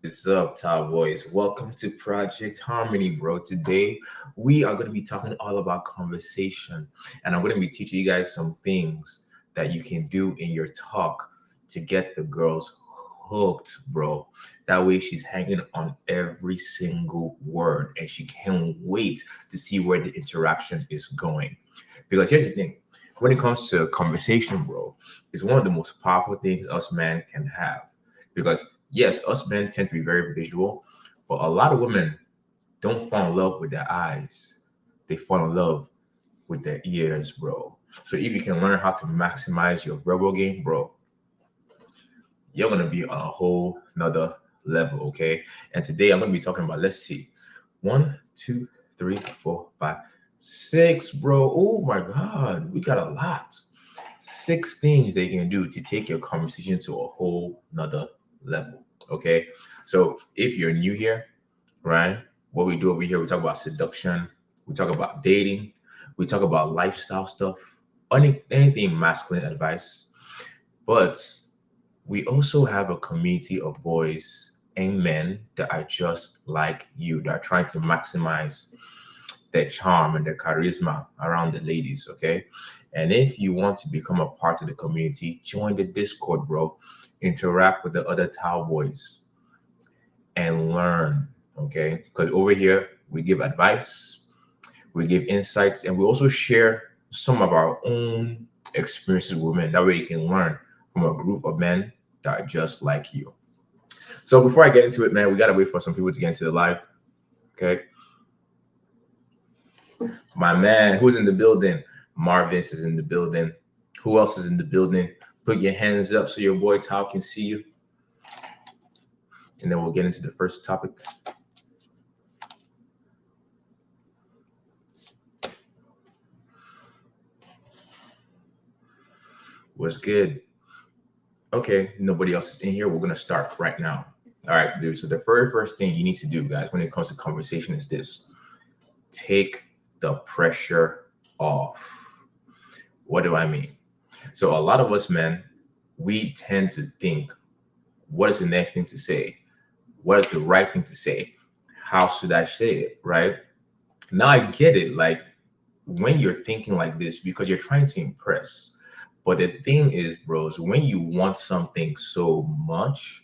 What's up, Top Boys? Welcome to Project Harmony, bro. Today we are going to be talking all about conversation, and I'm going to be teaching you guys some things that you can do in your talk to get the girls hooked, bro. That way she's hanging on every single word and she can't wait to see where the interaction is going. Because here's the thing when it comes to conversation, bro, it's one of the most powerful things us men can have. Because yes, us men tend to be very visual, but a lot of women don't fall in love with their eyes. They fall in love with their ears, bro. So if you can learn how to maximize your verbal game, bro, you're gonna be on a whole nother level, okay? And today I'm gonna be talking about, let's see, one, two, three, four, five, six, bro. Oh my God, we got a lot. Six things they can do to take your conversation to a whole nother level, okay? So if you're new here, right, what we do over here, we talk about seduction, we talk about dating, we talk about lifestyle stuff, anything masculine advice, but we also have a community of boys and men that are just like you, that are trying to maximize their charm and their charisma around the ladies, okay? And if you want to become a part of the community, join the Discord, bro. Interact with the other towel boys and learn, okay? Because over here, we give advice, we give insights, and we also share some of our own experiences with women. That way you can learn from a group of men that are just like you. So before I get into it, man, we gotta wait for some people to get into the live. Okay. My man, who's in the building? Marvis is in the building. Who else is in the building? Put your hands up so your boy Tal can see you. And then we'll get into the first topic. What's good? Okay, nobody else is in here. We're gonna start right now. All right, dude. So the very first thing you need to do, guys, when it comes to conversation is this: take the pressure off. What do I mean? So a lot of us men, we tend to think, what is the next thing to say? What is the right thing to say? How should I say it? Right? Now I get it. Like when you're thinking like this, because you're trying to impress. But the thing is, bros, when you want something so much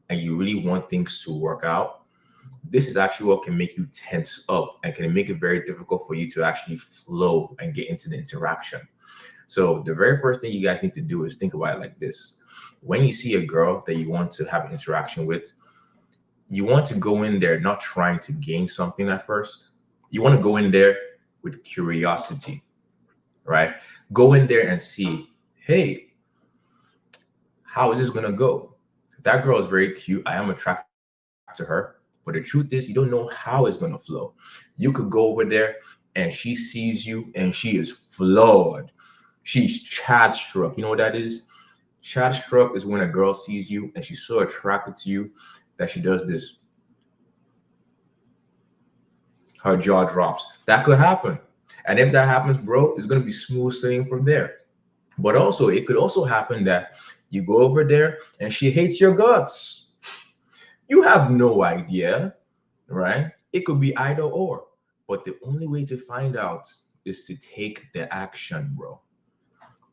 and you really want things to work out, this is actually what can make you tense up and can make it very difficult for you to actually flow and get into the interaction. So the very first thing you guys need to do is think about it like this. When you see a girl that you want to have an interaction with, you want to go in there not trying to gain something at first. You want to go in there with curiosity, right? Go in there and see, hey, how is this going to go? That girl is very cute. I am attracted to her. But the truth is, you don't know how it's going to flow. You could go over there and she sees you and she is floored. She's Chad struck. You know what that is? Chad struck is when a girl sees you and she's so attracted to you that she does this. Her jaw drops. That could happen. And if that happens, bro, it's going to be smooth sailing from there. But also, it could also happen that you go over there and she hates your guts. You have no idea, right? It could be either or. But the only way to find out is to take the action, bro.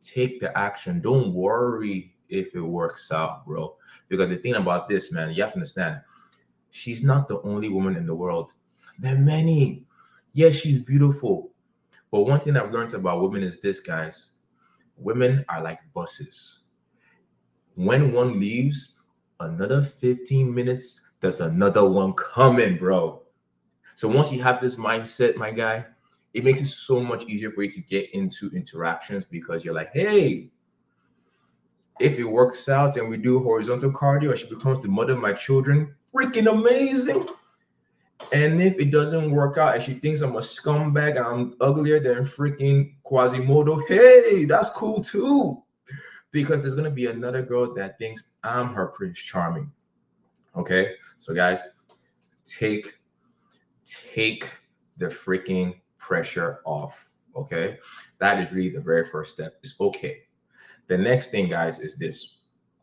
Take the action. Don't worry if it works out, bro. Because the thing about this, man, you have to understand, she's not the only woman in the world. There are many. Yes, she's beautiful. But one thing I've learned about women is this, guys. Women are like buses. When one leaves, another 15 minutes, there's another one coming, bro. So once you have this mindset, my guy, it makes it so much easier for you to get into interactions because you're like, hey, if it works out and we do horizontal cardio and she becomes the mother of my children, freaking amazing. And if it doesn't work out and she thinks I'm a scumbag and I'm uglier than freaking Quasimodo, hey, that's cool too. Because there's gonna be another girl that thinks I'm her Prince Charming. Okay, so guys, take take the freaking pressure off. Okay, that is really the very first step. It's okay. The next thing, guys, is this.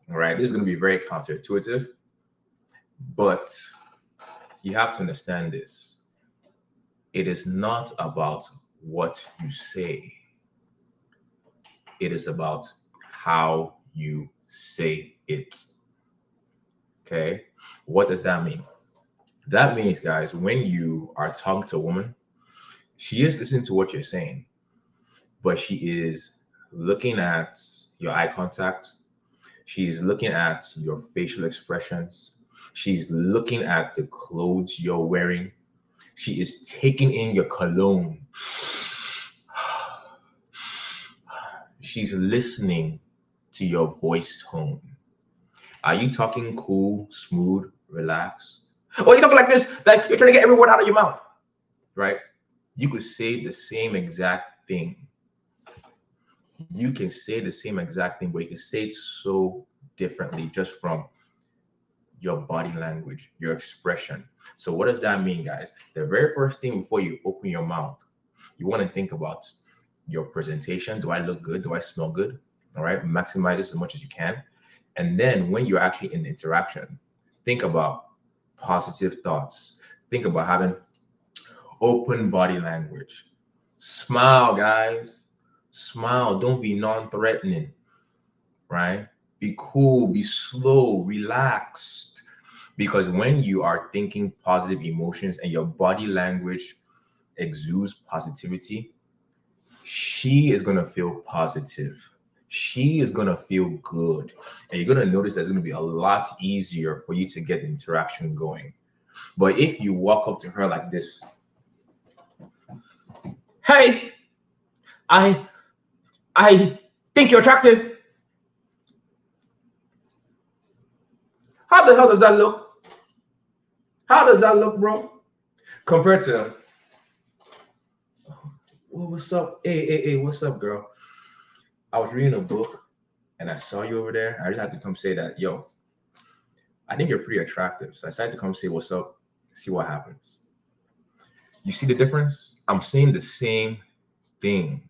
All right, this is gonna be very counterintuitive, But you have to understand this. It is not about what you say. It is about how you say it. Okay. What does that mean? That means, guys, when you are talking to a woman, she is listening to what you're saying, but she is looking at your eye contact. She's looking at your facial expressions. She's looking at the clothes you're wearing. She is taking in your cologne. She's listening to your voice tone. Are you talking cool, smooth, relaxed? Or are you talking like this, like you're trying to get every word out of your mouth, right? You could say the same exact thing. You can say the same exact thing, but you can say it so differently just from your body language, your expression. So what does that mean, guys? The very first thing before you open your mouth, you want to think about your presentation. Do I look good? Do I smell good? All right. Maximize this as much as you can. And then when you're actually in interaction, think about positive thoughts. Think about having open body language. Smile, guys. Smile. Don't be non-threatening, right? Be cool, be slow, relaxed. Because when you are thinking positive emotions and your body language exudes positivity, she is going to feel positive. She is going to feel good. And you're going to notice that it's going to be a lot easier for you to get the interaction going. But if you walk up to her like this, hey, I I think you're attractive. How the hell does that look? How does that look, bro? Compared to, well, what's up? Hey, what's up, girl? I was reading a book and I saw you over there. I just had to come say that, yo, I think you're pretty attractive. So I decided to come say what's up, see what happens. You see the difference? I'm saying the same thing.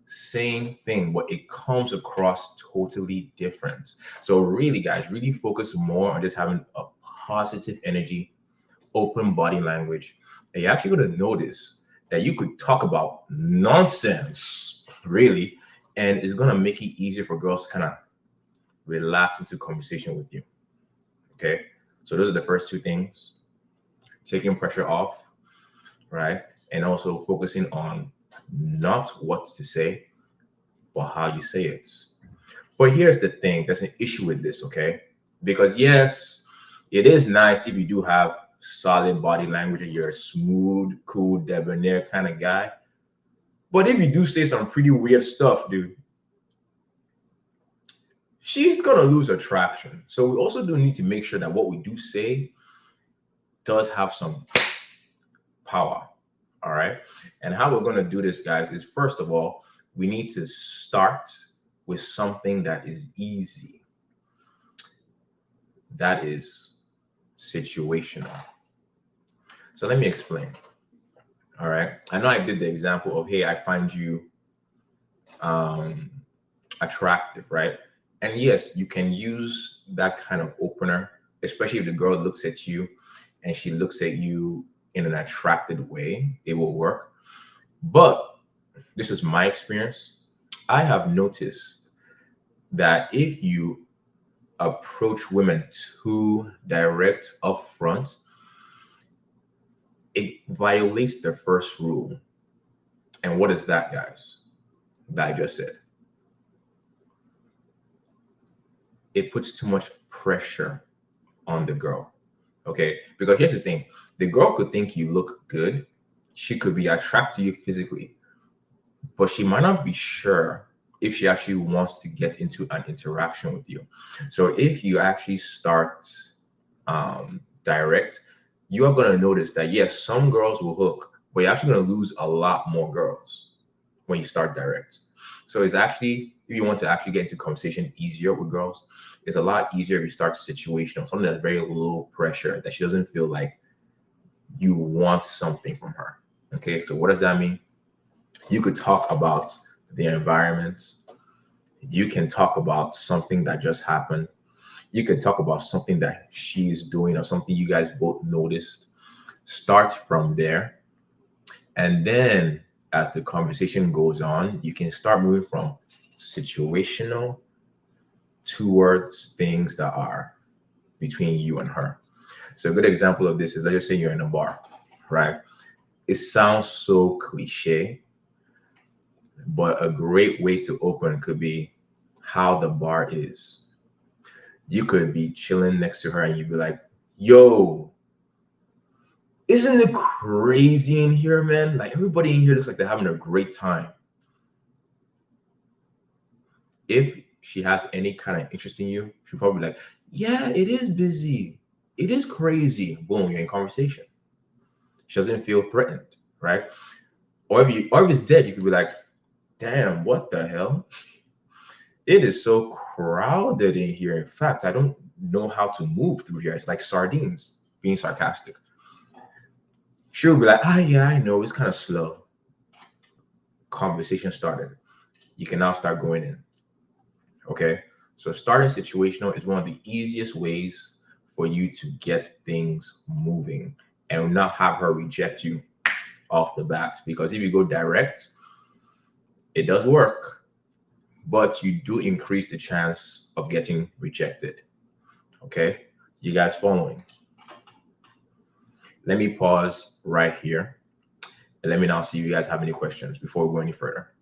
Same thing, but it comes across totally different. So really, guys, really focus more on just having a positive energy, open body language. And you're actually going to notice that you could talk about nonsense, really, and it's going to make it easier for girls to kind of relax into conversation with you. Okay. So those are the first two things: taking pressure off, right? And also focusing on not what to say, but how you say it. But here's the thing, there's an issue with this, okay? Because yes, it is nice if you do have solid body language and you're a smooth, cool, debonair kind of guy. But if you do say some pretty weird stuff, dude, she's gonna lose attraction. So we also do need to make sure that what we do say does have some power. All right. And how we're going to do this, guys, is first of all, we need to start with something that is easy. That is situational. So let me explain. All right. I know I did the example of, hey, I find you attractive, right? And yes, you can use that kind of opener, especially if the girl looks at you and she looks at you in an attracted way, it will work. But this is my experience. I have noticed that if you approach women too direct up front, it violates the first rule. And what is that, guys? That I just said. It puts too much pressure on the girl. Okay, because here's the thing, the girl could think you look good, she could be attracted to you physically, but she might not be sure if she actually wants to get into an interaction with you. So if you actually start direct, you are going to notice that yes, some girls will hook, but you're actually going to lose a lot more girls when you start direct. So it's actually, if you want to actually get into conversation easier with girls, it's a lot easier if you start situational, something that's very low pressure, that she doesn't feel like you want something from her. Okay, so what does that mean? You could talk about the environment. You can talk about something that just happened. You can talk about something that she's doing or something you guys both noticed. Start from there. And then as the conversation goes on, you can start moving from situational towards things that are between you and her. So a good example of this is, let's just say you're in a bar, right? It sounds so cliche, but a great way to open could be how the bar is. You could be chilling next to her and you'd be like, yo, isn't it crazy in here, man? Like everybody in here looks like they're having a great time. If she has any kind of interest in you, she'll probably be like, yeah, it is busy. It is crazy. Boom, you're in conversation. She doesn't feel threatened, right? Or if it's dead, you could be like, damn, what the hell? It is so crowded in here. In fact, I don't know how to move through here. It's like sardines, being sarcastic. She'll be like, ah, yeah, I know, it's kind of slow. Conversation started. You can now start going in. Okay. So starting situational is one of the easiest ways for you to get things moving and not have her reject you off the bat. Because if you go direct, it does work, but you do increase the chance of getting rejected. Okay. You guys following? Let me pause right here and let me now see if you guys have any questions before we go any further.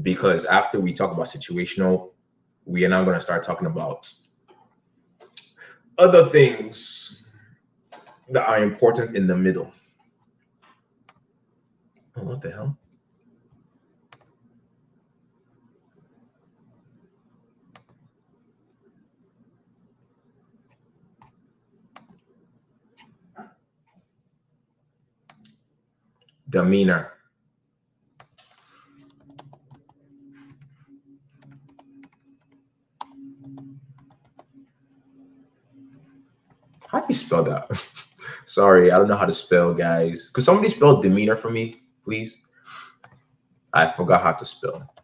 Because after we talk about situational, we are now going to start talking about other things that are important in the middle. Oh, what the hell? Demeanor. How do you spell that? Sorry, I don't know how to spell, guys. Could somebody spell demeanor for me, please? I forgot how to spell.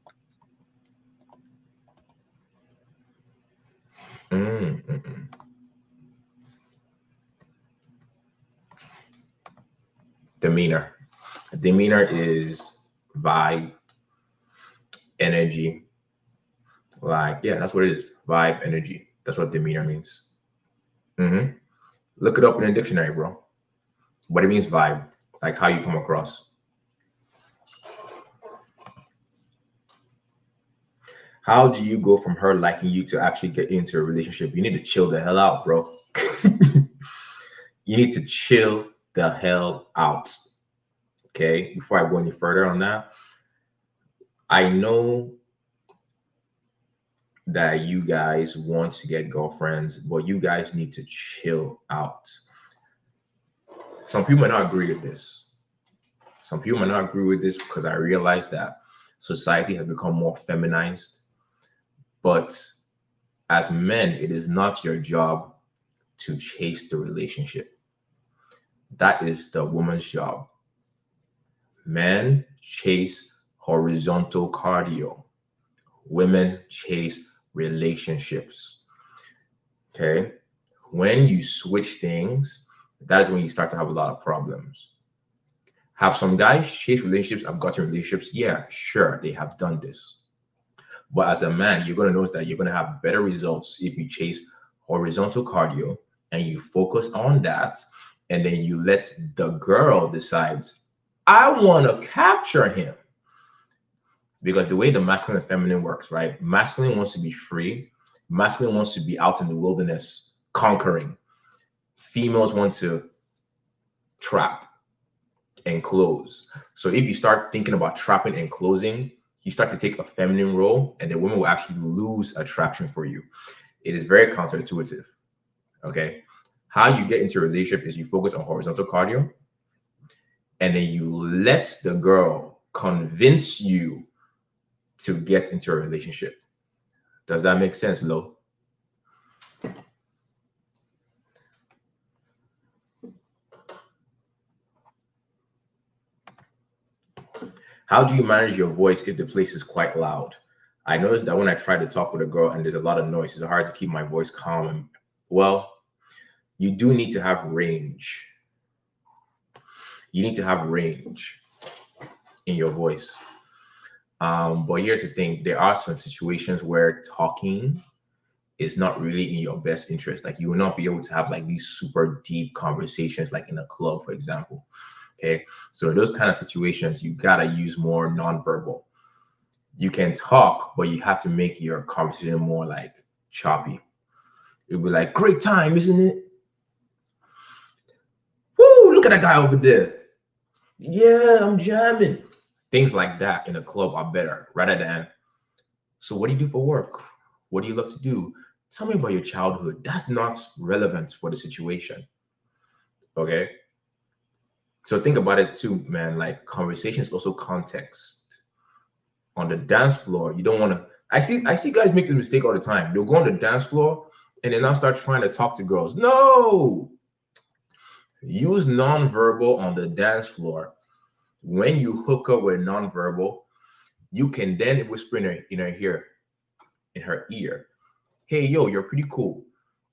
Demeanor. Demeanor is vibe, energy. Like, yeah, that's what it is. Vibe, energy. That's what demeanor means. Look it up in a dictionary, bro. What it means vibe, like how you come across. How do you go from her liking you to actually get into a relationship? You need to chill the hell out, bro. You need to chill the hell out. Okay, before I go any further on that, I know that you guys want to get girlfriends, but you guys need to chill out. Some people might not agree with this. Some people might not agree with this because I realize that society has become more feminized. But as men, it is not your job to chase the relationship. That is the woman's job. Men chase horizontal cardio. Women chase relationships. Okay. When you switch things, that is when you start to have a lot of problems. Have some guys chase relationships, I've gotten relationships. Yeah, sure, they have done this. But as a man, you're going to notice that you're going to have better results if you chase horizontal cardio and you focus on that. And then you let the girl decide, I want to capture him. Because the way the masculine and feminine works, right? Masculine wants to be free. Masculine wants to be out in the wilderness conquering. Females want to trap and close. So if you start thinking about trapping and closing, you start to take a feminine role and the women will actually lose attraction for you. It is very counterintuitive. Okay. How you get into a relationship is you focus on horizontal cardio and then you let the girl convince you to get into a relationship. Does that make sense, Lo? How do you manage your voice if the place is quite loud? I noticed that when I try to talk with a girl and there's a lot of noise, it's hard to keep my voice calm. And, well, you do need to have range. You need to have range in your voice. But here's the thing, there are some situations where talking is not really in your best interest. Like you will not be able to have like these super deep conversations, like in a club, for example. Okay. So in those kind of situations, you gotta use more nonverbal. You can talk, but you have to make your conversation more like choppy. It'll be like, great time, isn't it? Woo, look at that guy over there. Yeah, I'm jamming. Things like that in a club are better rather than, so what do you do for work? What do you love to do? Tell me about your childhood. That's not relevant for the situation. Okay. So think about it too, man. Like conversation is also context. On the dance floor, you don't want to. I see guys make the mistake all the time. They'll go on the dance floor and then now start trying to talk to girls. No, use nonverbal on the dance floor. When you hook up with nonverbal, you can then whisper in her ear, hey yo, you're pretty cool.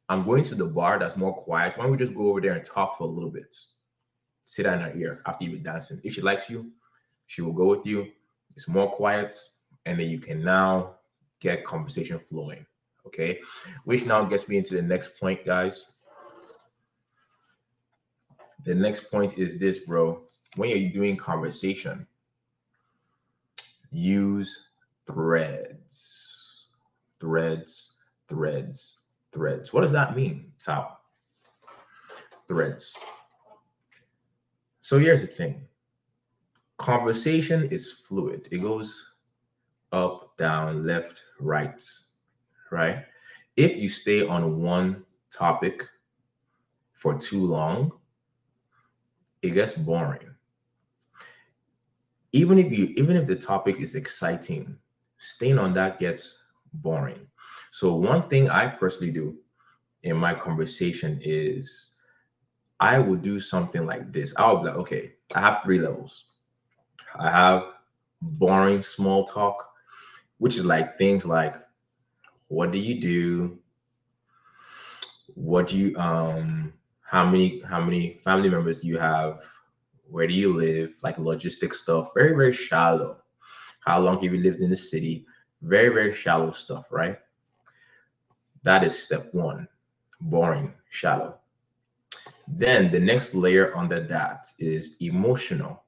I'm going to the bar that's more quiet. Why don't we just go over there and talk for a little bit? Sit down in her ear after you've been dancing. If she likes you, she will go with you. It's more quiet, and then you can now get conversation flowing. Okay, which now gets me into the next point, guys. The next point is this, bro. When you're doing conversation, use threads, threads, threads, threads. What does that mean, Sal? Threads. So here's the thing. Conversation is fluid. It goes up, down, left, right? If you stay on one topic for too long, it gets boring. Even if the topic is exciting, staying on that gets boring. So one thing I personally do in my conversation is I will do something like this. I'll be like, okay, I have three levels. I have boring small talk, which is like things like, what do you do? What do you how many family members do you have? Where do you live? Like logistic stuff, very, very shallow. How long have you lived in the city? Very, very shallow stuff, right? That is step one. Boring, shallow. Then the next layer under that is emotional.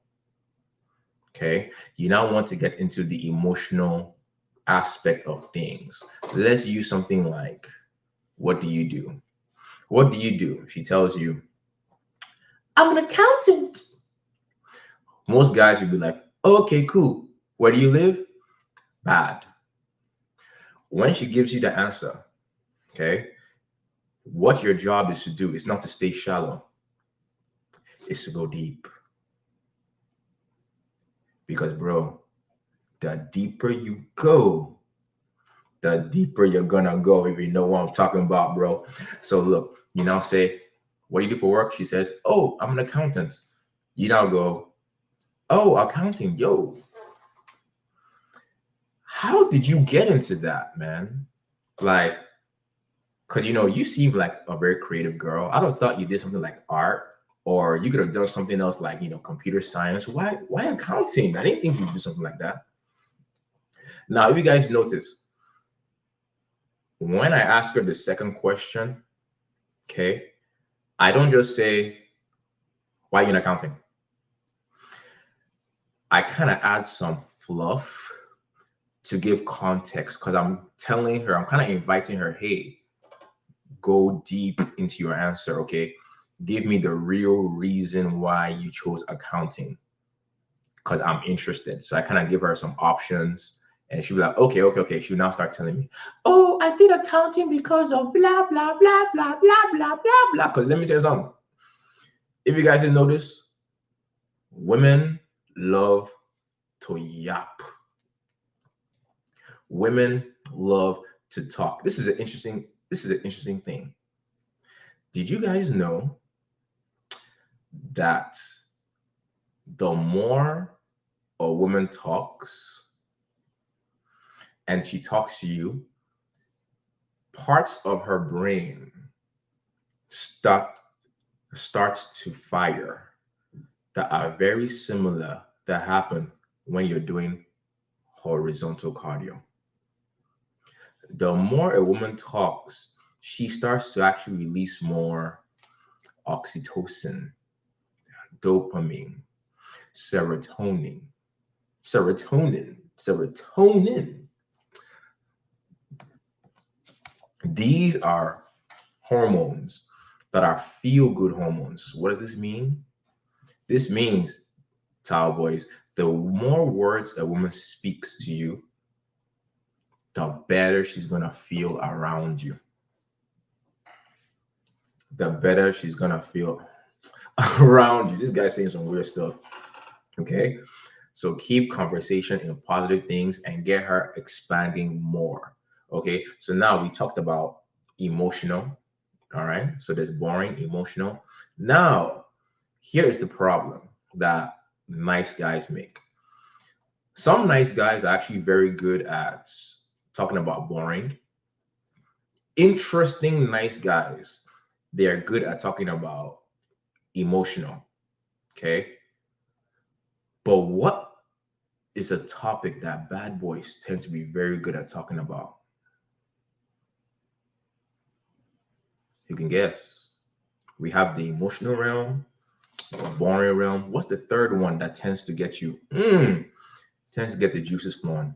Okay. You now want to get into the emotional aspect of things. Let's use something like, what do you do? What do you do? She tells you, I'm an accountant. Most guys would be like, okay, cool. Where do you live? Bad. When she gives you the answer, okay, what your job is to do is not to stay shallow, it's to go deep. Because, bro, the deeper you go, the deeper you're gonna go, if you know what I'm talking about, bro. So look, you now say, what do you do for work? She says, oh, I'm an accountant. You now go, oh, accounting, yo. How did you get into that, man? Like, because you seem like a very creative girl. I don't thought you did something like art, or you could have done something else like computer science. Why accounting? I didn't think you'd do something like that. Now, if you guys notice, when I ask her the second question, okay, I don't just say, why are you in accounting? I kind of add some fluff to give context, because I'm telling her, I'm kind of inviting her, hey, go deep into your answer, okay? Give me the real reason why you chose accounting, because I'm interested. So I kind of give her some options, and she'll be like, okay. She'll now start telling me, oh, I did accounting because of blah, blah, blah, blah, blah, blah, blah, blah. Because let me tell you something. If you guys didn't notice, women love to yap. Women love to talk. This is an interesting thing. Did you guys know that the more a woman talks and she talks to you, parts of her brain start starts to fire that are very similar that happen when you're doing horizontal cardio. The more a woman talks, she starts to actually release more oxytocin, dopamine, serotonin, serotonin. These are hormones that are feel good hormones. What does this mean? This means, child boys, the more words a woman speaks to you, the better she's going to feel around you. The better she's going to feel around you. This guy's saying some weird stuff. Okay. So keep conversation in positive things and get her expanding more. Okay. So now we talked about emotional. All right. So there's boring, emotional. Now, here's the problem that nice guys make. Some nice guys are actually very good at talking about boring. Interesting, nice guys, they're good at talking about emotional. Okay. But what is a topic that bad boys tend to be very good at talking about? You can guess. We have the emotional realm, the boring realm. What's the third one that tends to get you? Tends to get the juices flowing.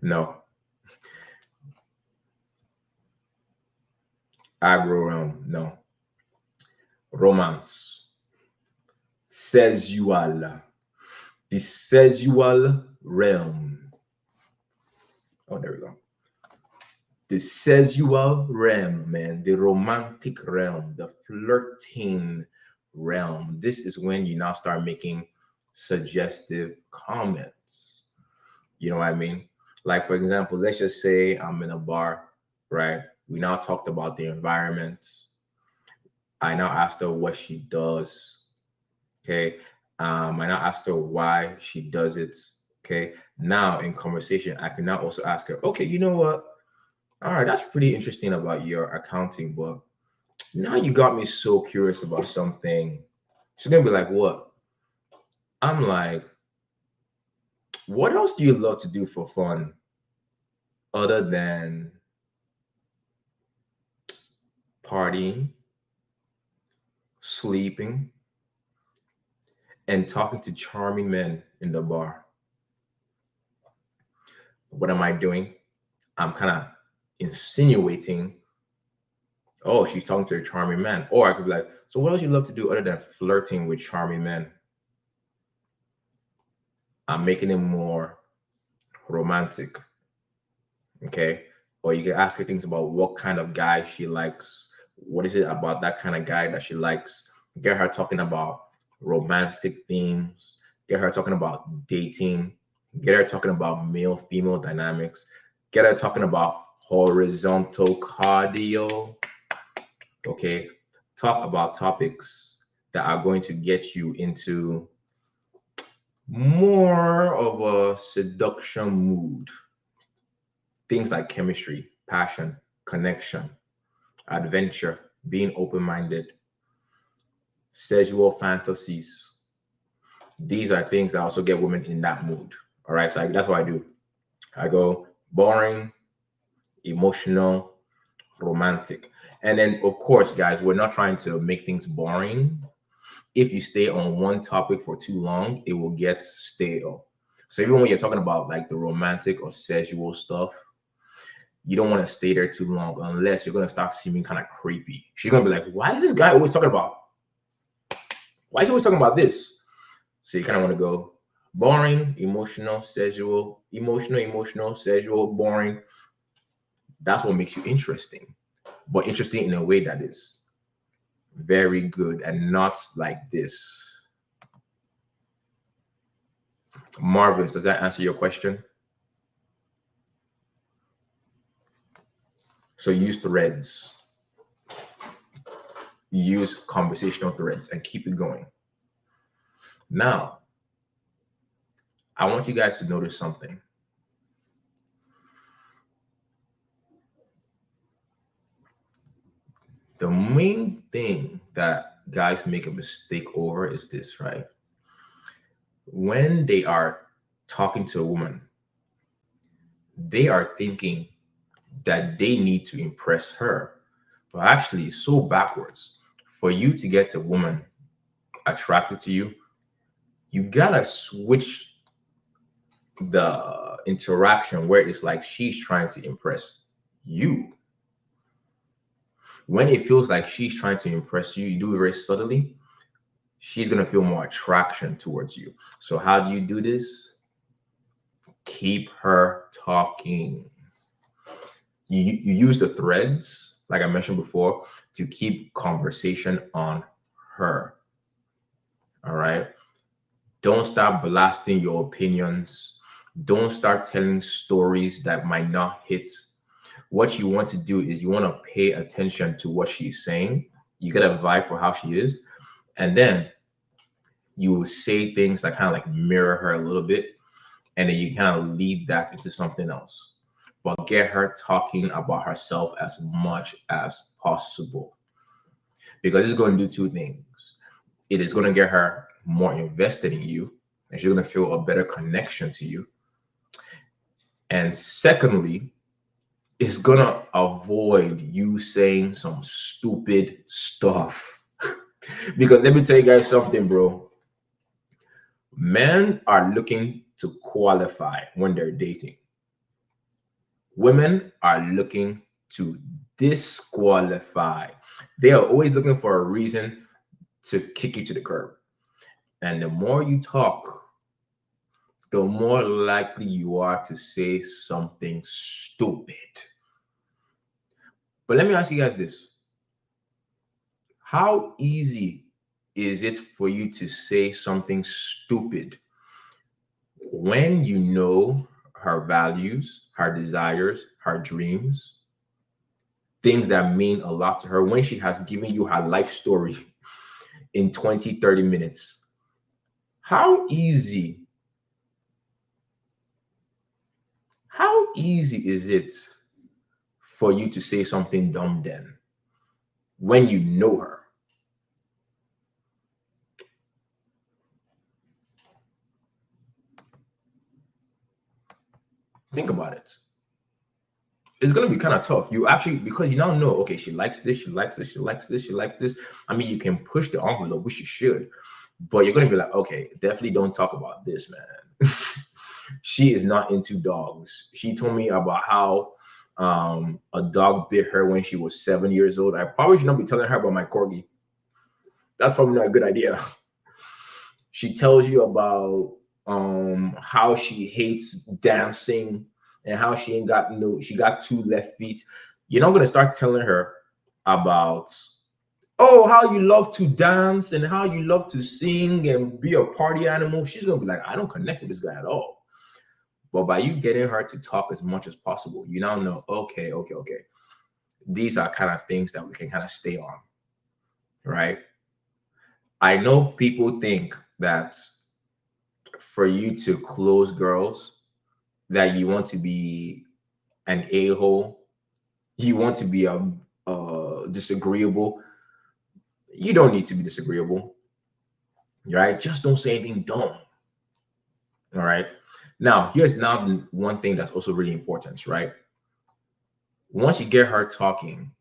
No. Agro realm. No. Romance. Sexual. The sexual realm. Oh, there we go. The sexual realm, man, the romantic realm, the flirting realm. This is when you now start making suggestive comments. You know what I mean? Like, for example, let's just say I'm in a bar, right? We now talked about the environment. I now asked her what she does. Okay. I now asked her why she does it. Okay. Now in conversation, I can now also ask her, okay, you know what? All right, that's pretty interesting about your accounting, but now you got me so curious about something. She's gonna be like, what? I'm like, what else do you love to do for fun other than partying, sleeping, and talking to charming men in the bar? What am I doing? I'm kind of insinuating, oh, she's talking to a charming man. Or I could be like, so what else you love to do other than flirting with charming men? I'm making it more romantic. Okay. Or you can ask her things about what kind of guy she likes. What is it about that kind of guy that she likes? Get her talking about romantic themes. Get her talking about dating. Get her talking about male female dynamics. Get her talking about horizontal cardio. Okay. Talk about topics that are going to get you into more of a seduction mood. Things like chemistry, passion, connection, adventure, being open minded, sexual fantasies. These are things that also get women in that mood. All right. So that's what I do. I go boring, emotional, romantic. And then, of course, guys, we're not trying to make things boring. If you stay on one topic for too long, it will get stale. So even when you're talking about like the romantic or sexual stuff, you don't want to stay there too long unless you're going to start seeming kind of creepy. She's going to be like, why is this guy always talking about? Why is he always talking about this? So you kind of want to go boring, emotional, sexual, emotional, sexual, boring. That's what makes you interesting. but interesting in a way that is very good and not like this. Marvelous. Does that answer your question? So use threads. Use conversational threads and keep it going. Now, I want you guys to notice something. The main thing that guys make a mistake over is this, right? When they are talking to a woman, they are thinking that they need to impress her. But actually, it's so backwards. For you to get a woman attracted to you, you gotta switch the interaction where it's like she's trying to impress you. When it feels like she's trying to impress you, you do it very subtly, she's going to feel more attraction towards you. So how do you do this? Keep her talking. You use the threads, like I mentioned before, to keep conversation on her. All right. Don't start blasting your opinions. Don't start telling stories that might not hit. What you want to do is you want to pay attention to what she's saying. You get a vibe for how she is. And then you will say things that kind of like mirror her a little bit. And then you kind of lead that into something else. But get her talking about herself as much as possible. Because it's going to do two things. It is going to get her more invested in you, and she's going to feel a better connection to you. And secondly, it's going to avoid you saying some stupid stuff. Because let me tell you guys something, bro. Men are looking to qualify when they're dating. Women are looking to disqualify. They are always looking for a reason to kick you to the curb. And the more you talk, the more likely you are to say something stupid. But let me ask you guys this. How easy is it for you to say something stupid when you know her values, her desires, her dreams, things that mean a lot to her, when she has given you her life story in 20, 30 minutes? How easy is it for you to say something dumb then when you know her? Think about it. It's going to be kind of tough. You actually, because you now know, okay, she likes this, she likes this, she likes this, she likes this. I mean, you can push the envelope, which you should, but you're going to be like, okay, definitely don't talk about this, man. She is not into dogs. She told me about how a dog bit her when she was 7 years old. I probably should not be telling her about my corgi. That's probably not a good idea. She tells you about how she hates dancing and how she ain't got she got 2 left feet. You're not gonna start telling her about, oh, how you love to dance and how you love to sing and be a party animal. She's gonna be like, I don't connect with this guy at all. But by you getting her to talk as much as possible, you now know, okay. These are kind of things that we can kind of stay on, right? I know people think that for you to close girls, that you want to be an a-hole, you want to be a disagreeable. You don't need to be disagreeable, right? Just don't say anything dumb. All right. Now, here's now one thing that's also really important, right? Once you get her talking,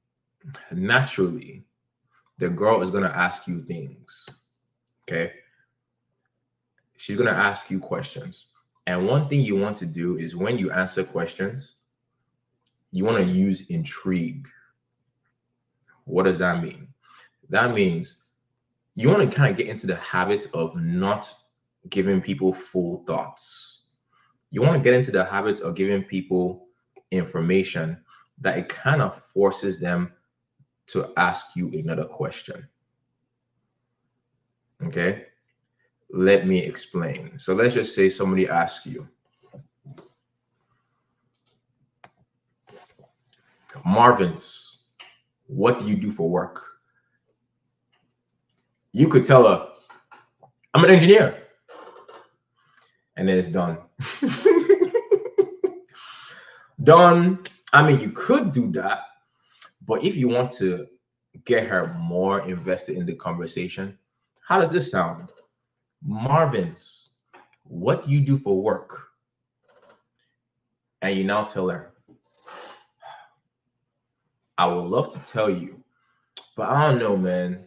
naturally, the girl is going to ask you things. Okay. She's going to ask you questions. And one thing you want to do is when you answer questions, you want to use intrigue. What does that mean? That means you want to kind of get into the habit of not giving people full thoughts. You want to get into the habit of giving people information that it kind of forces them to ask you another question. Okay, let me explain. So let's just say somebody asks you, Marvin's, what do you do for work? You could tell her, I'm an engineer, and then it's done. Done. I mean, you could do that, but if you want to get her more invested in the conversation, how does this sound? Marvin's, what do you do for work? And you now tell her, I would love to tell you, but I don't know, man.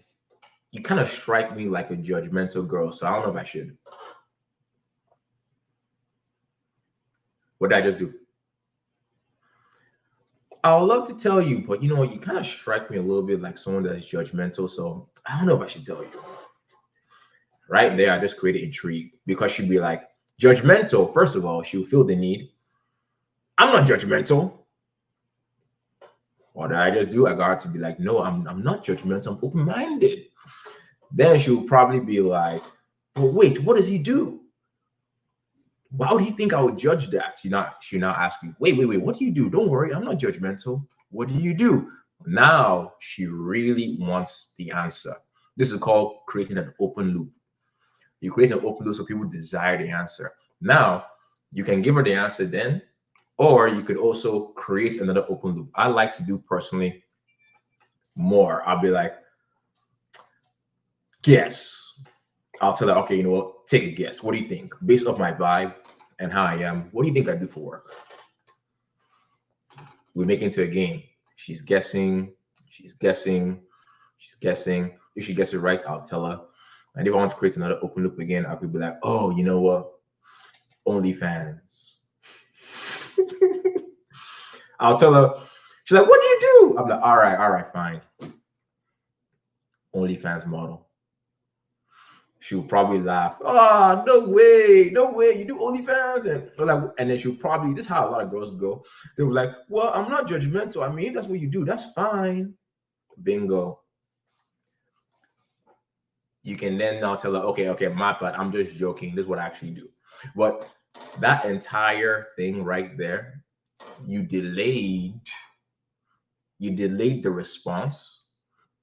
You kind of strike me like a judgmental girl, so I don't know if I should. What did I just do? I would love to tell you, but you know what? You kind of strike me a little bit like someone that's judgmental, so I don't know if I should tell you. Right there, I just created intrigue because she'd be like, judgmental. First of all, she'll feel the need. I'm not judgmental. What did I just do? I got her to be like, no, I'm not judgmental. I'm open-minded. Then she'll probably be like, but wait, what does he do? Why would he think I would judge that? She'll now ask me, wait, what do you do? Don't worry, I'm not judgmental. What do you do? Now she really wants the answer. This is called creating an open loop. You create an open loop so people desire the answer. Now you can give her the answer then, or you could also create another open loop. I like to do personally more. I'll be like, guess. I'll tell her, okay, you know what? Take a guess. What do you think? Based off my vibe and how I am, what do you think I do for work? We make it into a game. She's guessing, she's guessing, she's guessing. If she gets it right, I'll tell her. And if I want to create another open loop again, I could be like, oh, you know what? OnlyFans. I'll tell her. She's like, what do you do? I'm like, all right, fine. OnlyFans model. She'll probably laugh. Oh, no way, you do OnlyFans, and then she'll probably. This is how a lot of girls go. They'll be like, well, I'm not judgmental. I mean, if that's what you do, that's fine. Bingo. You can then now tell her, okay, my bad. I'm just joking. This is what I actually do. But that entire thing right there, you delayed the response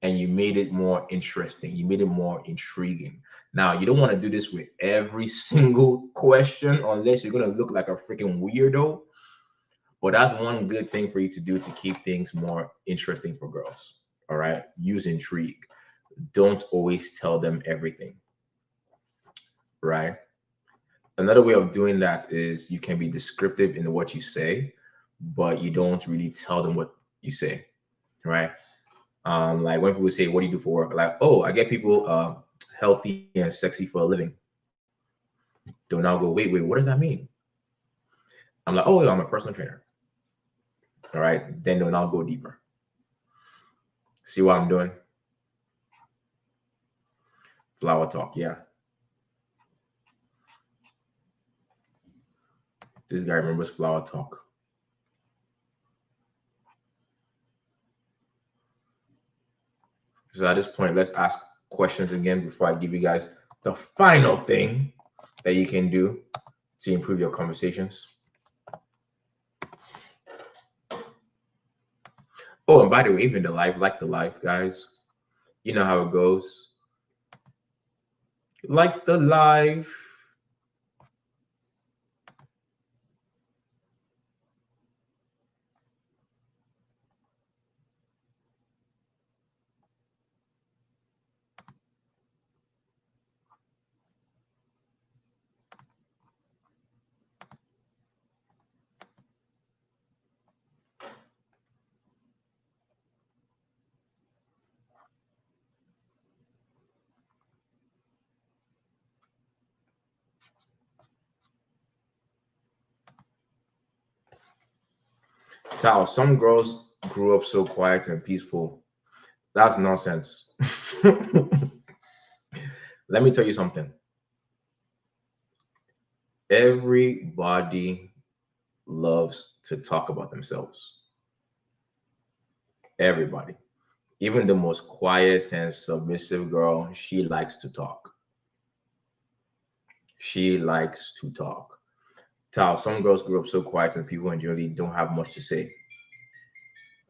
and you made it more interesting. You made it more intriguing. Now, you don't want to do this with every single question unless you're going to look like a freaking weirdo. But that's one good thing for you to do to keep things more interesting for girls. All right. Use intrigue. Don't always tell them everything. Right. Another way of doing that is you can be descriptive in what you say, but you don't really tell them what you say. Right. Like when people say, what do you do for work? Like, oh, I get people healthy and sexy for a living. They'll now go, wait, what does that mean? I'm like, oh, yeah, I'm a personal trainer. All right. Then they'll now go deeper. See what I'm doing? Flower talk. Yeah. This guy remembers flower talk. So at this point, let's ask questions again before I give you guys the final thing that you can do to improve your conversations. Oh, and by the way, even the life, guys. You know how it goes. Like the life. How some girls grew up so quiet and peaceful. That's nonsense. Let me tell you something. Everybody loves to talk about themselves. Everybody. Even the most quiet and submissive girl, she likes to talk. She likes to talk. Tao, some girls grew up so quiet and people generally don't have much to say.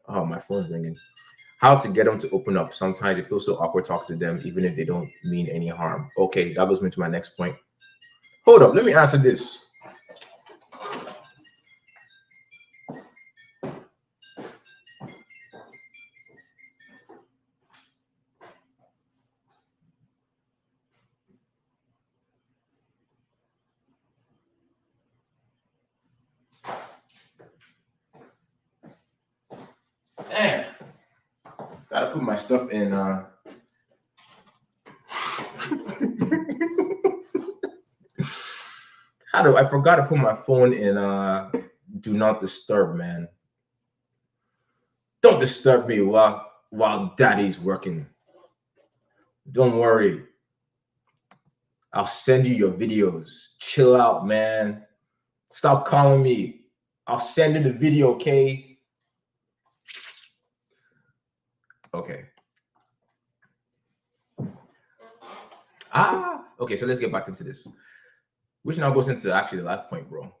Oh, my phone's ringing. How to get them to open up. Sometimes it feels so awkward talking to them, even if they don't mean any harm. Okay, that goes me to my next point. Hold up, let me answer this. Damn, gotta put my stuff in. How do I forgot to put my phone in? Do not disturb, man. Don't disturb me while daddy's working. Don't worry. I'll send you your videos. Chill out, man. Stop calling me. I'll send you the video, okay? Okay. Okay, so let's get back into this. Which now goes into actually the last point, bro.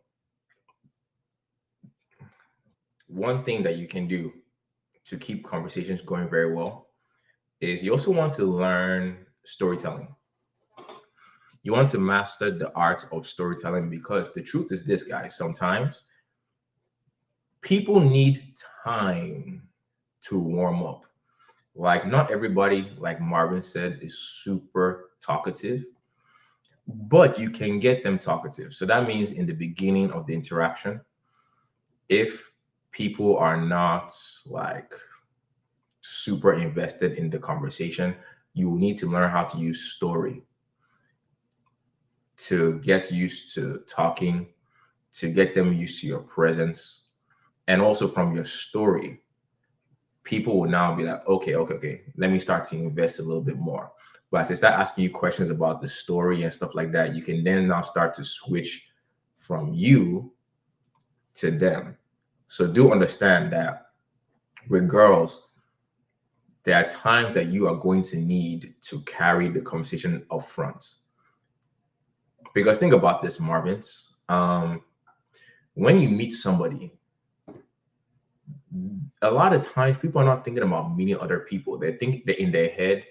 One thing that you can do to keep conversations going very well is you also want to learn storytelling. You want to master the art of storytelling because the truth is this, guys. Sometimes people need time to warm up. Like, not everybody, like Marvin said, is super talkative, but you can get them talkative. So that means in the beginning of the interaction, if people are not like super invested in the conversation, you will need to learn how to use story to get used to talking, to get them used to your presence. And also from your story, people will now be like, okay, let me start to invest a little bit more. But as they start asking you questions about the story and stuff like that, you can then now start to switch from you to them. So do understand that with girls, there are times that you are going to need to carry the conversation up front. Because think about this, Marvins. When you meet somebody, a lot of times people are not thinking about meeting other people. They think they're in their head.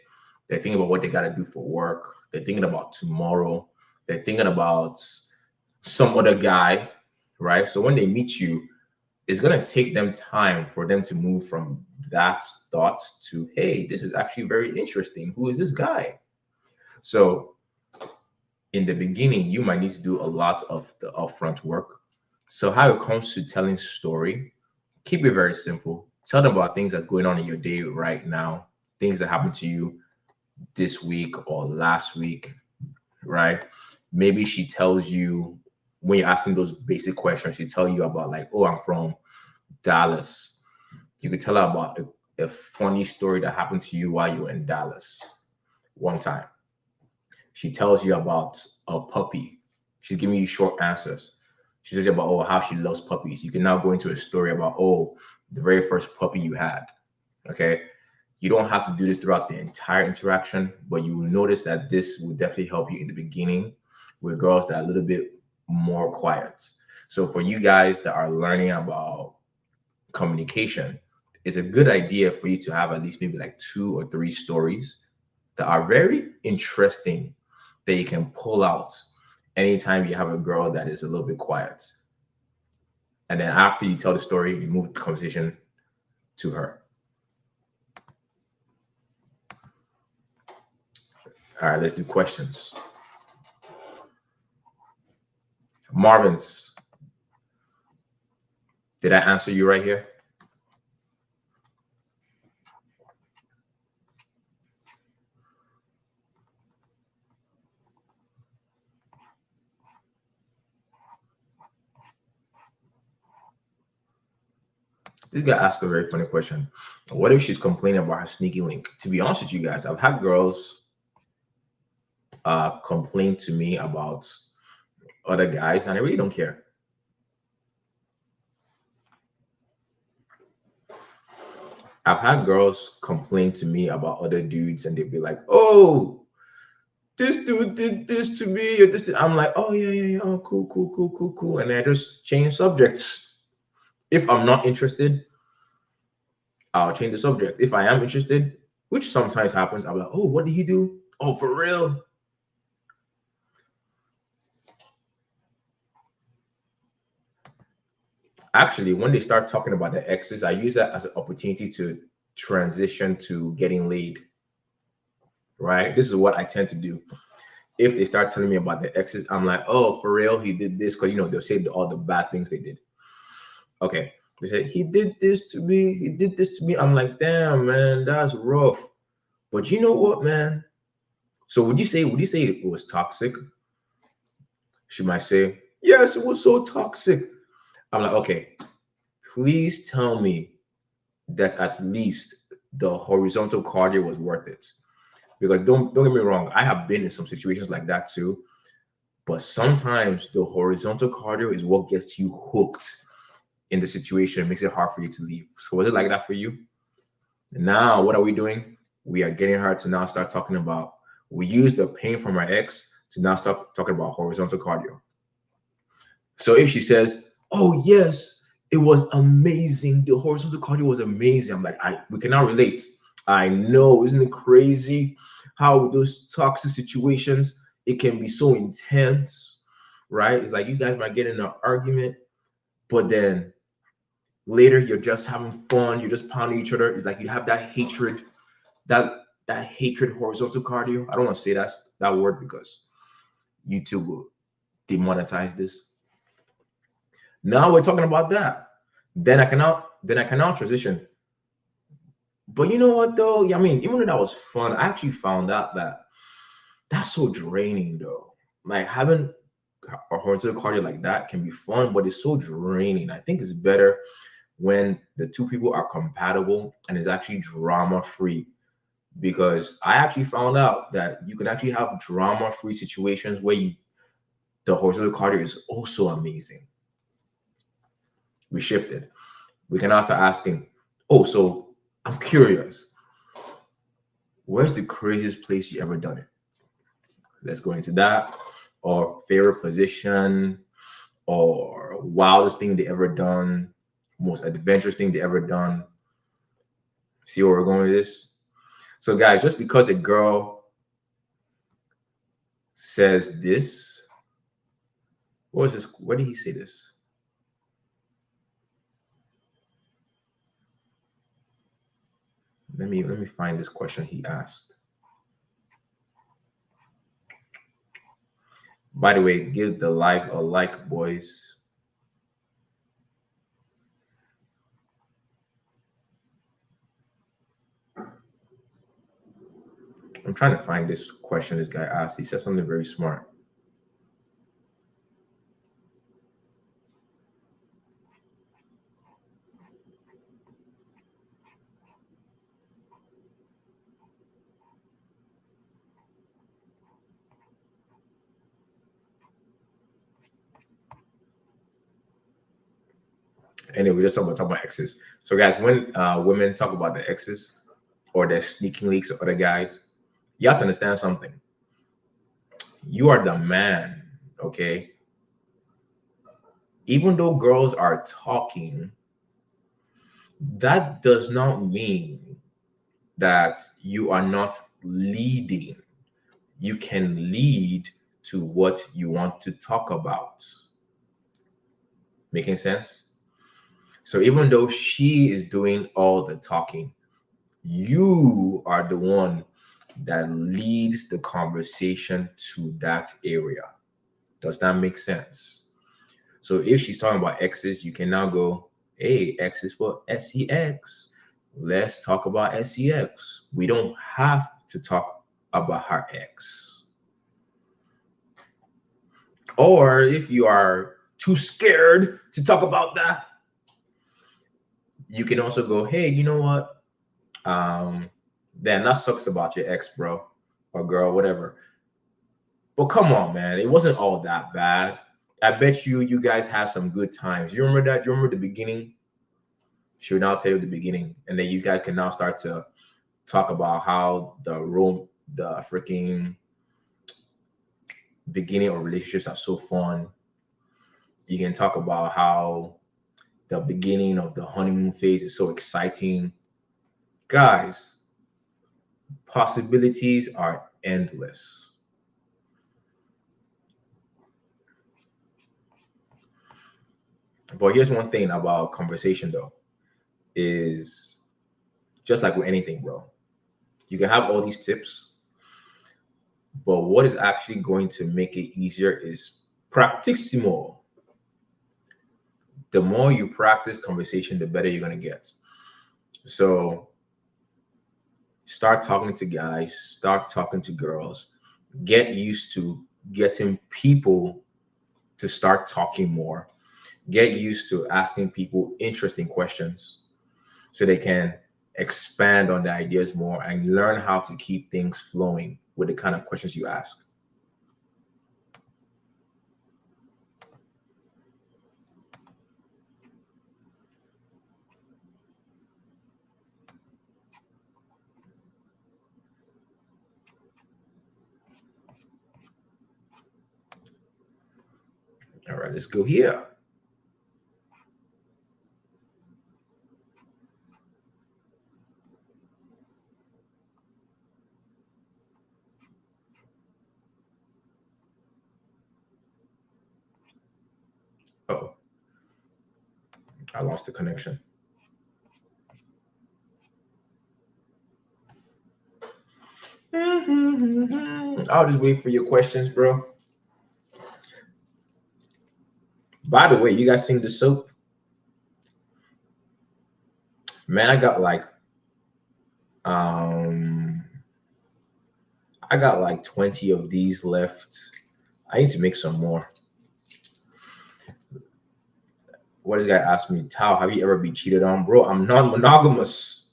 They're thinking about what they got to do for work. They're thinking about tomorrow. They're thinking about some other guy, right? So when they meet you, it's going to take them time for them to move from that thought to, hey, this is actually very interesting. Who is this guy? So in the beginning, you might need to do a lot of the upfront work. So how it comes to telling story, keep it very simple. Tell them about things that's going on in your day right now, things that happened to you this week or last week, right? Maybe she tells you when you're asking those basic questions, she tell you about like, oh, I'm from Dallas. You could tell her about a funny story that happened to you while you were in Dallas one time. She tells you about a puppy. She's giving you short answers. She says about, oh, how she loves puppies. You can now go into a story about, oh, the very first puppy you had. Okay. You don't have to do this throughout the entire interaction, but you will notice that this will definitely help you in the beginning with girls that are a little bit more quiet. So for you guys that are learning about communication, it's a good idea for you to have at least maybe like 2 or 3 stories that are very interesting that you can pull out anytime you have a girl that is a little bit quiet. And then after you tell the story, you move the conversation to her. All right, let's do questions. Marvin's, did I answer you right here? This guy asked a very funny question. What if she's complaining about her sneaky link? To be honest with you guys, I've had girls complain to me about other guys, and I really don't care. I've had girls complain to me about other dudes, and they'd be like, "Oh, this dude did this to me," or this. I'm like, "Oh yeah, yeah, yeah. Oh, cool, cool, cool, cool, cool," and I just change subjects. If I'm not interested, I'll change the subject. If I am interested, which sometimes happens, I'm like, "Oh, what did he do? Oh, for real?" Actually, when they start talking about the exes, I use that as an opportunity to transition to getting laid. Right? This is what I tend to do. If they start telling me about the exes, I'm like, "Oh, for real? He did this," because they'll say all the bad things they did. Okay. They say he did this to me. He did this to me. I'm like, "Damn, man, that's rough." But you know what, man? So would you say it was toxic? She might say, "Yes, it was so toxic." I'm like, "Okay, please tell me that at least the horizontal cardio was worth it." Because don't get me wrong, I have been in some situations like that too. But sometimes the horizontal cardio is what gets you hooked in the situation. It makes it hard for you to leave. So was it like that for you? Now, what are we doing? We are getting her to now start talking about, we use the pain from our ex to now start talking about horizontal cardio. So if she says, "Oh yes, it was amazing. The horizontal cardio was amazing." I'm like, we cannot relate. I know, isn't it crazy how those toxic situations, it can be so intense, right? It's like you guys might get in an argument, but then later you're just having fun, you're just pounding each other. It's like you have that hatred, that hatred horizontal cardio. I don't want to say that word because YouTube will demonetize this. Now we're talking about that. Then I cannot transition. But you know what though? Yeah, I mean, even though that was fun, I actually found out that that's so draining though. Like having a horizontal cardio like that can be fun, but it's so draining. I think it's better when the two people are compatible and it's actually drama free. Because I actually found out that you can actually have drama free situations where the horizontal cardio is also amazing. We shifted. We can now start asking, "Oh, so I'm curious, where's the craziest place you ever done it?" Let's go into that. Or favorite position, or wildest thing they ever done, most adventurous thing they ever done. See where we're going with this? So, guys, just because a girl says this, what was this? Where did he say this? Let me find this question he asked. By the way, give the live a like, boys. I'm trying to find this question this guy asked. He said something very smart. Anyway, we're just talking about exes. So, guys, when women talk about their exes or their sneaking leaks of other guys, you have to understand something. You are the man, okay? Even though girls are talking, that does not mean that you are not leading. You can lead to what you want to talk about. Making sense? So even though she is doing all the talking, you are the one that leads the conversation to that area. Does that make sense? So if she's talking about exes, you can now go, "Hey, X is for sex. Let's talk about sex. We don't have to talk about her ex." Or if you are too scared to talk about that, you can also go, "Hey, you know what? Then that sucks about your ex, bro, or girl, whatever. But come on, man, it wasn't all that bad. I bet you guys had some good times. You remember that? You remember the beginning? She will now tell you the beginning, and then you guys can now start to talk about how the freaking beginning of relationships are so fun. You can talk about how the beginning of the honeymoon phase is so exciting. Guys, possibilities are endless. But here's one thing about conversation though, is just like with anything, bro. You can have all these tips, but what is actually going to make it easier is practicissimo. The more you practice conversation, the better you're gonna get. So start talking to guys, start talking to girls, get used to getting people to start talking more, get used to asking people interesting questions so they can expand on the ideas more and learn how to keep things flowing with the kind of questions you ask. All right, let's go here. Oh, I lost the connection. I'll just wait for your questions, bro. By the way, you guys seen the soap? Man, um I got like 20 of these left. I need to make some more. What this guy asked me, Tao, have you ever been cheated on? Bro, I'm non-monogamous.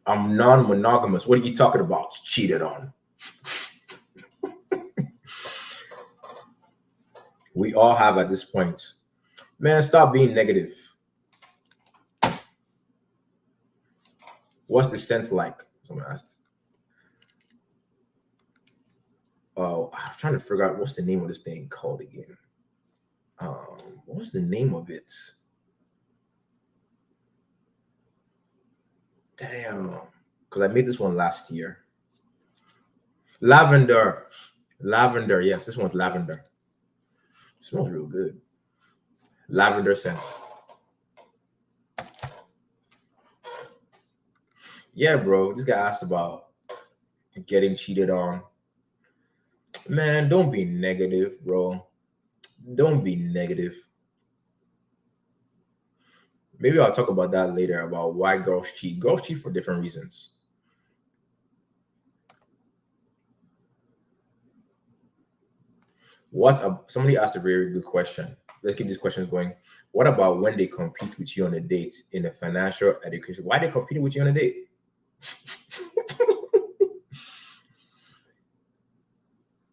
I'm non-monogamous. What are you talking about? Cheated on. We all have at this point. Man, stop being negative. What's the scent like? Someone asked. Oh, I'm trying to figure out what's the name of this thing called again. What's the name of it? Damn, because I made this one last year. Lavender. Lavender, yes, this one's lavender. It smells real good. Lavender scent. Yeah, bro. This guy asked about getting cheated on. Man, don't be negative, bro. Don't be negative. Maybe I'll talk about that later about why girls cheat. Girls cheat for different reasons. Somebody asked a very good question. Let's keep these questions going. What about when they compete with you on a date in a financial education? Why they competing with you on a date?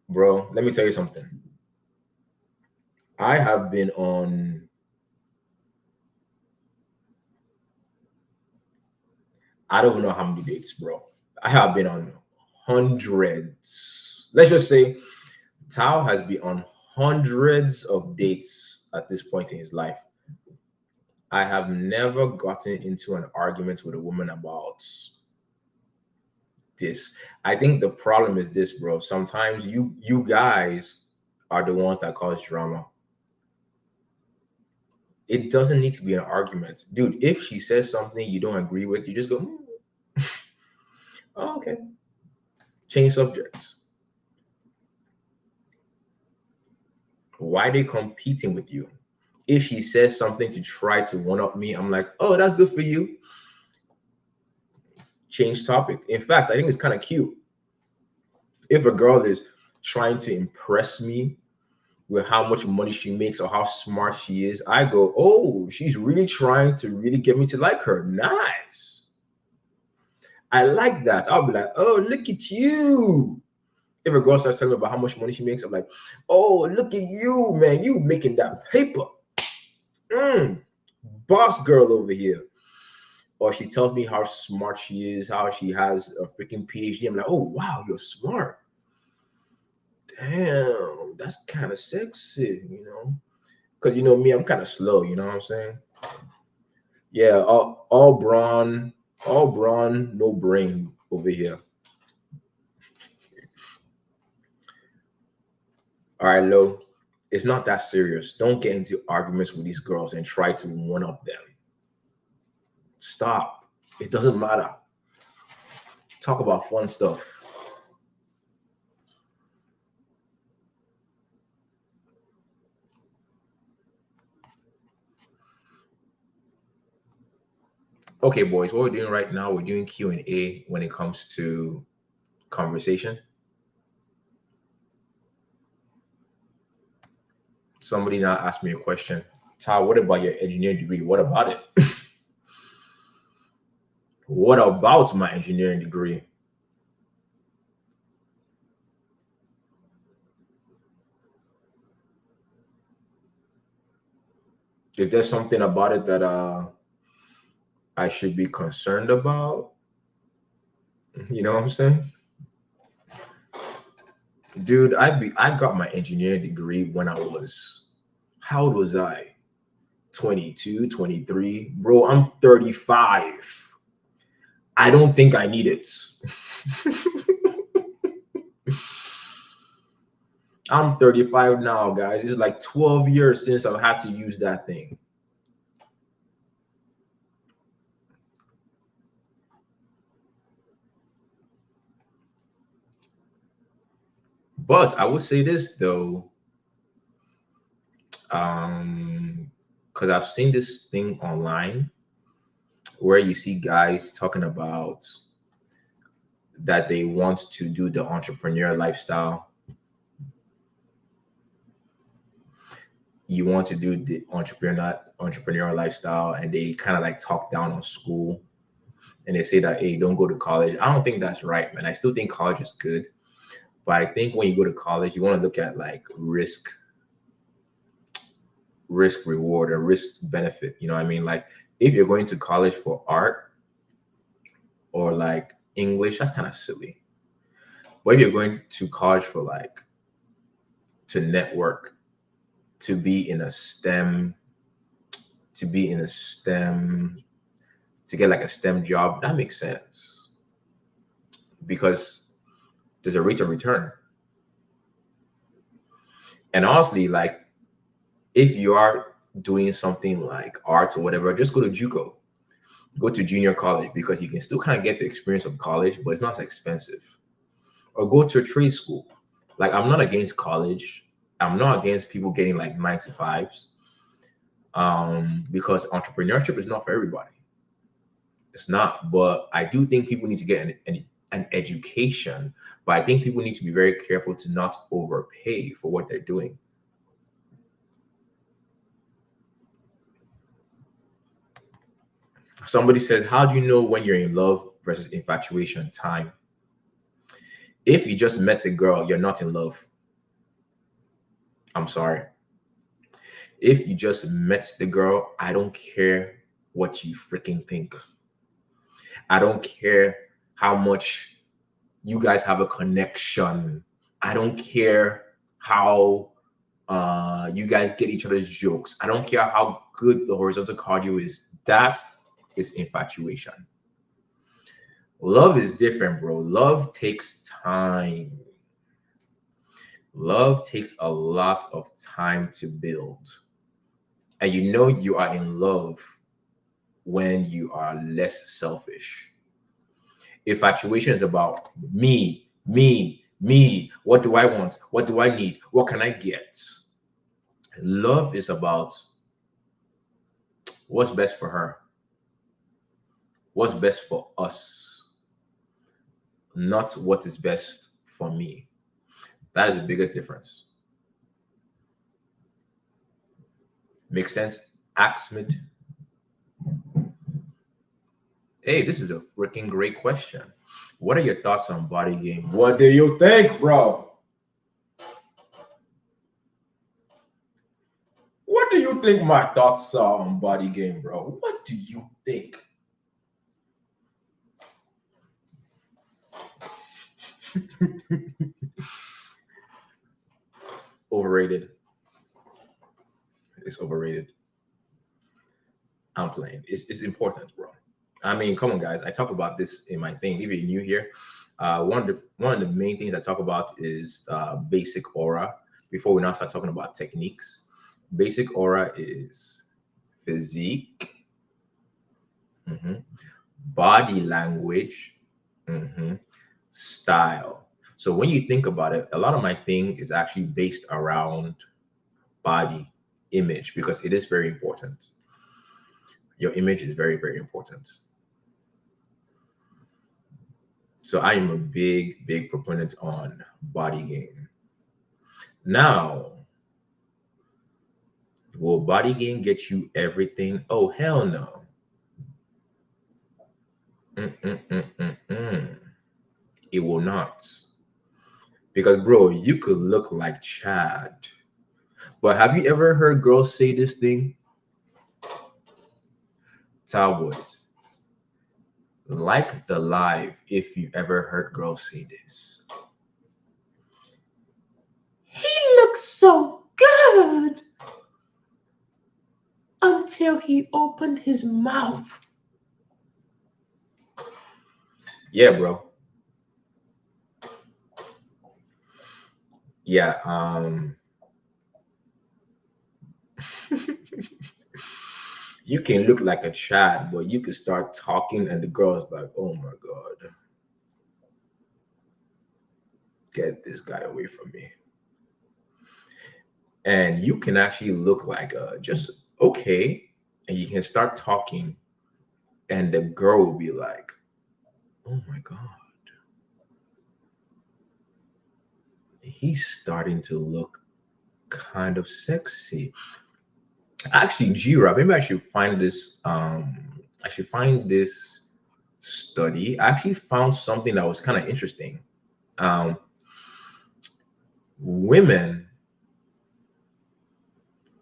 Bro, let me tell you something. I have been on, I don't know how many dates, bro. I have been on hundreds. Let's just say Tao has been on hundreds of dates at this point in his life. I have never gotten into an argument with a woman about this. I think the problem is this, bro. Sometimes you guys are the ones that cause drama. It doesn't need to be an argument. Dude, if she says something you don't agree with, you just go, oh, okay. Change subjects. Why are they competing with you? If she says something to try to one up me, I'm like, oh, that's good for you. Change topic. In fact, I think it's kind of cute. If a girl is trying to impress me with how much money she makes or how smart she is, I go, oh, she's really trying to really get me to like her. Nice. I like that. I'll be like, oh, look at you. If a girl starts telling me about how much money she makes, I'm like, oh, look at you, man. You making that paper. boss girl over here. Or she tells me how smart she is, how she has a freaking PhD. I'm like, oh wow, you're smart. Damn, that's kind of sexy, you know? Because you know me, I'm kind of slow, you know what I'm saying? Yeah, all brawn, no brain over here. All right, Lo, it's not that serious. Don't get into arguments with these girls and try to one up them. Stop. It doesn't matter. Talk about fun stuff. Okay, boys, what we're doing right now, we're doing Q&A when it comes to conversation. Somebody now asked me a question. Tal, what about your engineering degree? What about it? What about my engineering degree? Is there something about it that I should be concerned about? You know what I'm saying? Dude, I got my engineering degree when I was, how old was I? 22, 23. Bro, I'm 35. I don't think I need it. I'm 35 now, guys. It's like 12 years since I've had to use that thing. But I would say this though, because I've seen this thing online where you see guys talking about that they want to do the entrepreneur lifestyle. You want to do the entrepreneur lifestyle, and they kind of like talk down on school, and they say that, hey, don't go to college. I don't think that's right, man. I still think college is good, but I think when you go to college, you want to look at like risk reward or risk benefit. You know what I mean? Like if you're going to college for art or like English, that's kind of silly. But if you're going to college for like to network, to be in a STEM, to be in a STEM, to get like a STEM job, that makes sense because there's a rate of return. And honestly, like if you are doing something like art or whatever, just go to JUCO, go to junior college because you can still kind of get the experience of college, but it's not as expensive. Or go to a trade school. Like I'm not against college. I'm not against people getting like 9 to 5s. Because entrepreneurship is not for everybody. It's not. But I do think people need to get an education. But I think people need to be very careful to not overpay for what they're doing. Somebody says, how do you know when you're in love versus infatuation? Time. If you just met the girl, you're not in love. I'm sorry. If you just met the girl, I don't care what you freaking think. I don't care how much you guys have a connection. I don't care how you guys get each other's jokes. I don't care how good the horizontal cardio is. That is infatuation. Love is different, bro. Love takes time. Love takes a lot of time to build. And you know you are in love when you are less selfish. Infatuation is about me, me, me. What do I want? What do I need? What can I get? Love is about what's best for her, what's best for us, not what is best for me. That is the biggest difference. Make sense? Axmid. Hey, this is a freaking great question. What are your thoughts on body game? What do you think, bro? What do you think my thoughts are on body game, bro? What do you think? Overrated. It's overrated. I'm playing. It's important, bro. I mean, come on, guys. I talk about this in my thing. If you're new here, one of the main things I talk about is basic aura. Before we now start talking about techniques, basic aura is physique, mhm, body language, mhm, style. So when you think about it, a lot of my thing is actually based around body image because it is very important. Your image is very, very important. So I am a big, big proponent on body game. Now, will body game get you everything? Oh, hell no. Mm-mm-mm-mm-mm. It will not. Because, bro, you could look like Chad. But have you ever heard girls say this thing? Cowboys, like the live if you ever heard girls say this. He looks so good until he opened his mouth. Yeah, bro. Yeah, you can look like a Chad, but you can start talking and the girl's like, oh my God, get this guy away from me. And you can actually look like just okay, and you can start talking, and the girl will be like, oh my God, he's starting to look kind of sexy. Actually, Jira, maybe I should find this. I should find this study. I actually found something that was kind of interesting. Um, Women,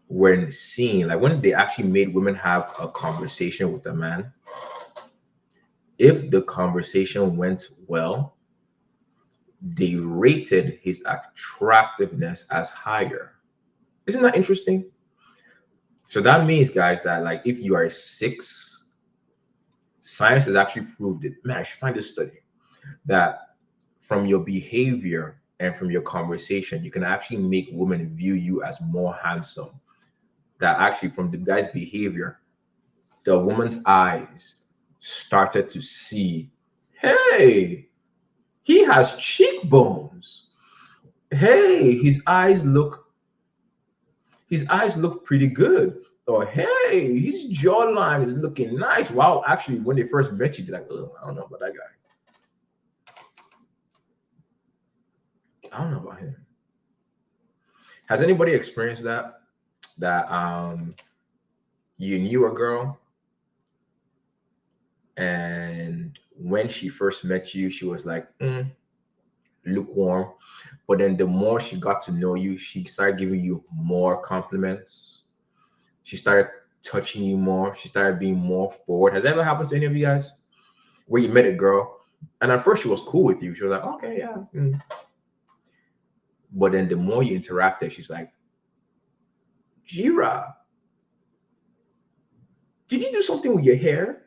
when seen, like when they actually made women have a conversation with a man, if the conversation went well, they rated his attractiveness as higher. Isn't that interesting? So that means, guys, that like if you are a 6, science has actually proved it. Man, I should find this study that from your behavior and from your conversation, you can actually make women view you as more handsome. That actually, from the guy's behavior, the woman's eyes started to see, hey, he has cheekbones. Hey, his eyes look pretty good. Or hey, his jawline is looking nice. Wow, actually, when they first met you, they're like, oh, I don't know about that guy. I don't know about him. Has anybody experienced that? That you knew a girl and when she first met you, she was like lukewarm. But then the more she got to know you, she started giving you more compliments. She started touching you more. She started being more forward. Has that ever happened to any of you guys? Where you met a girl and at first she was cool with you. She was like, okay, yeah. But then the more you interacted, she's like, Jira, did you do something with your hair?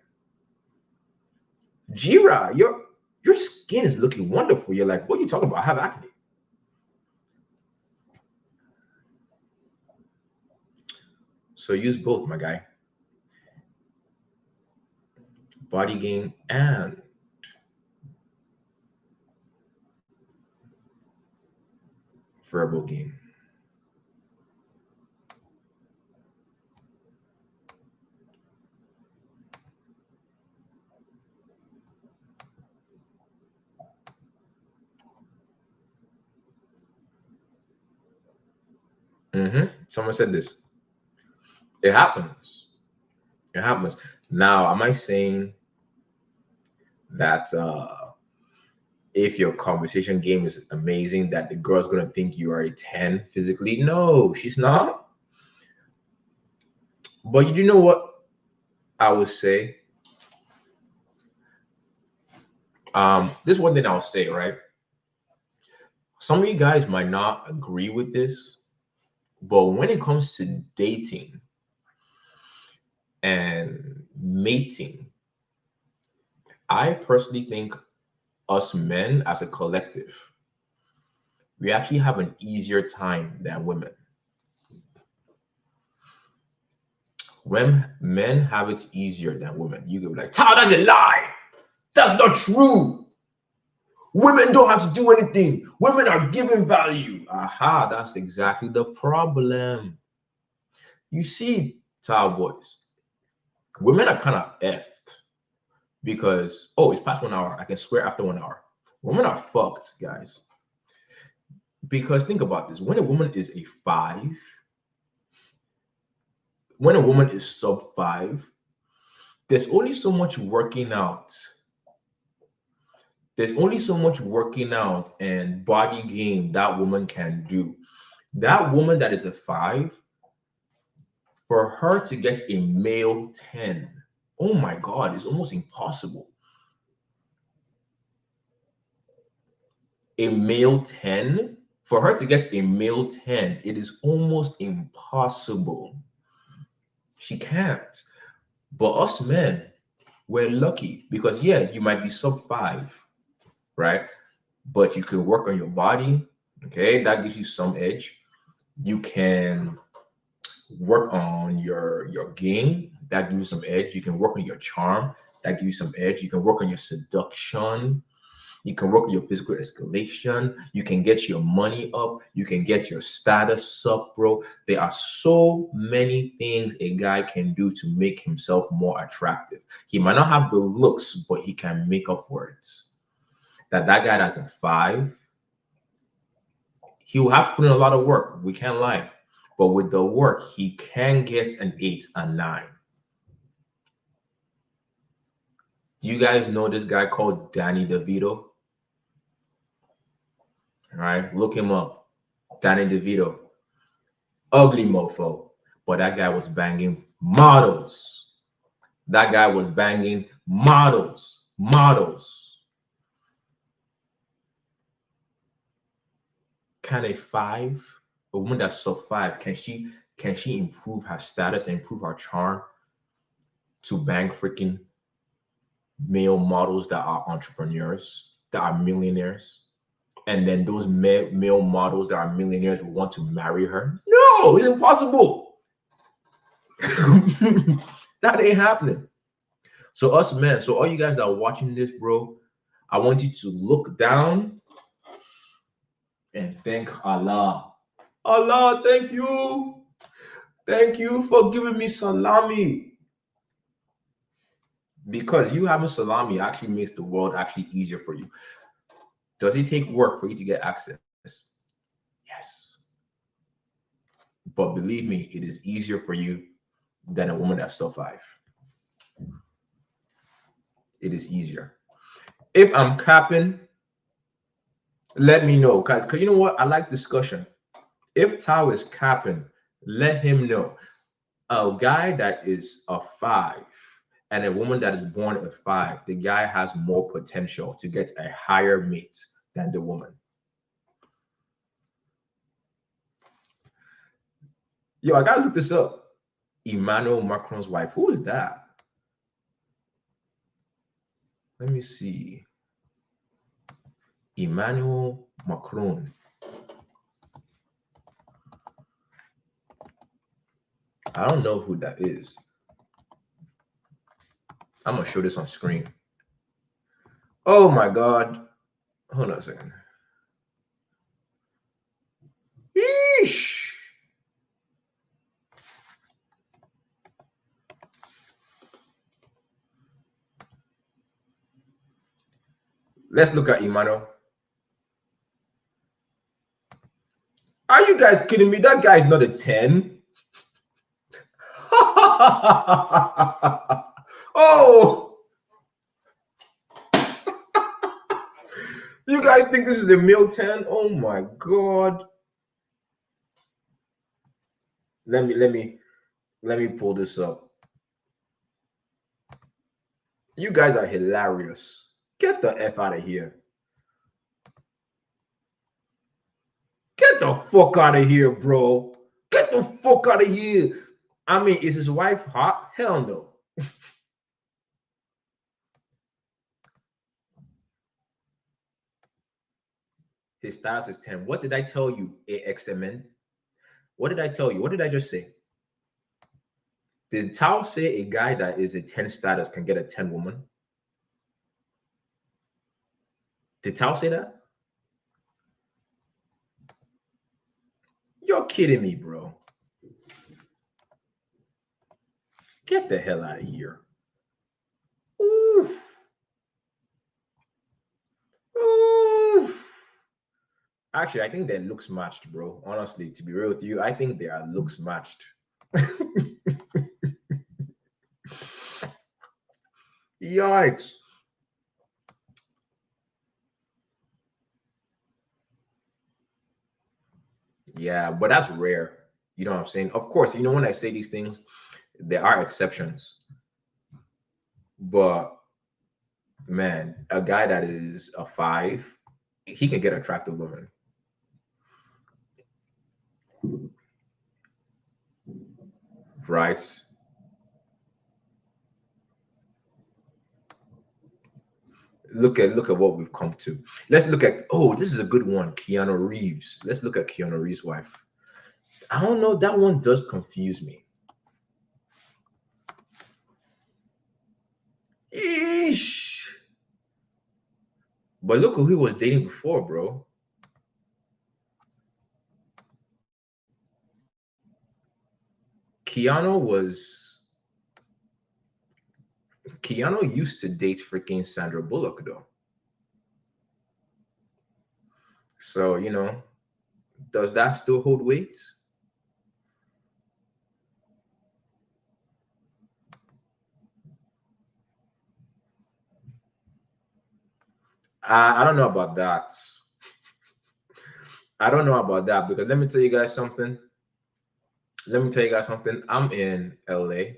Jira, your skin is looking wonderful. You're like, what are you talking about? I have acne. So use both, my guy. Body game and verbal game. Someone said this. It happens. It happens. Now, am I saying that if your conversation game is amazing, that the girl's gonna think you are a 10 physically? No, she's not. But you know what I would say? This one thing I'll say, right? Some of you guys might not agree with this, but when it comes to dating and mating, I personally think us men as a collective, we actually have an easier time than women. When men have it easier than women, you could be like, Tao, that's a lie. That's not true. Women don't have to do anything. Women are giving value. Aha, that's exactly the problem. You see, Tao boys, women are kind of effed because, oh, it's past 1 hour. I can swear after 1 hour. Women are fucked, guys. Because think about this, when a woman is a 5, when a woman is sub 5, there's only so much working out. There's only so much working out and body game that woman can do. That woman that is a 5, for her to get a male 10, oh my God, it's almost impossible. A male 10, for her to get a male 10, it is almost impossible. She can't. But us men, we're lucky because, yeah, you might be sub 5, right? But you can work on your body. Okay, that gives you some edge. You can work on your game. That gives you some edge. You can work on your charm. That gives you some edge. You can work on your seduction. You can work on your physical escalation. You can get your money up. You can get your status up, bro. There are so many things a guy can do to make himself more attractive. He might not have the looks, but he can make up for it. That guy that's a 5, he will have to put in a lot of work. We can't lie. But with the work, he can get an 8, a 9. Do you guys know this guy called Danny DeVito? All right, look him up. Danny DeVito. Ugly mofo. But that guy was banging models. That guy was banging models. Models. Can a 5, a woman that's sub 5, can she improve her status and improve her charm to bang freaking male models that are entrepreneurs, that are millionaires? And then those male models that are millionaires will want to marry her? No, it's impossible. That ain't happening. So us men, so all you guys that are watching this, bro, I want you to look down and thank Allah. Allah, thank you. Thank you for giving me salami. Because you having salami actually makes the world actually easier for you. Does it take work for you to get access? Yes. But believe me, it is easier for you than a woman that's sub 5. It is easier. If I'm capping, let me know. Because you know what? I like discussion. If Tao is capping, let him know. A guy that is a 5 and a woman that is born a 5, the guy has more potential to get a higher mate than the woman. Yo, I gotta look this up. Emmanuel Macron's wife. Who is that? Let me see. Emmanuel Macron. I don't know who that is. I'm gonna show this on screen. Oh my God. Hold on a second. Yeesh. Let's look at Emmanuel. Are you guys kidding me? That guy is not a 10. Oh, you guys think this is a male 10? Oh my God. Let me Let me pull this up. You guys are hilarious. Get the F out of here. Get the fuck out of here, bro. Get the fuck out of here. I mean, is his wife hot? Hell no. His status is 10. What did I tell you, AXMN? What did I tell you? What did I just say? Did Tao say a guy that is a 10 status can get a 10 woman? Did Tao say that? You're kidding me, bro. Get the hell out of here. Oof. Oof. Actually, I think their looks matched, bro. Honestly, to be real with you, I think their looks matched. Yikes. Yeah, but that's rare. You know what I'm saying? Of course, you know, when I say these things, there are exceptions. But man, a guy that is a 5, he can get attractive women. Right? Look at what we've come to. Let's look at, oh, this is a good one. Keanu Reeves. Let's look at Keanu Reeves' wife. I don't know, that one does confuse me. Eesh. But look who he was dating before, bro. Keanu was Keanu used to date freaking Sandra Bullock though. So, you know, does that still hold weight? I don't know about that. I don't know about that because let me tell you guys something. Let me tell you guys something. I'm in LA.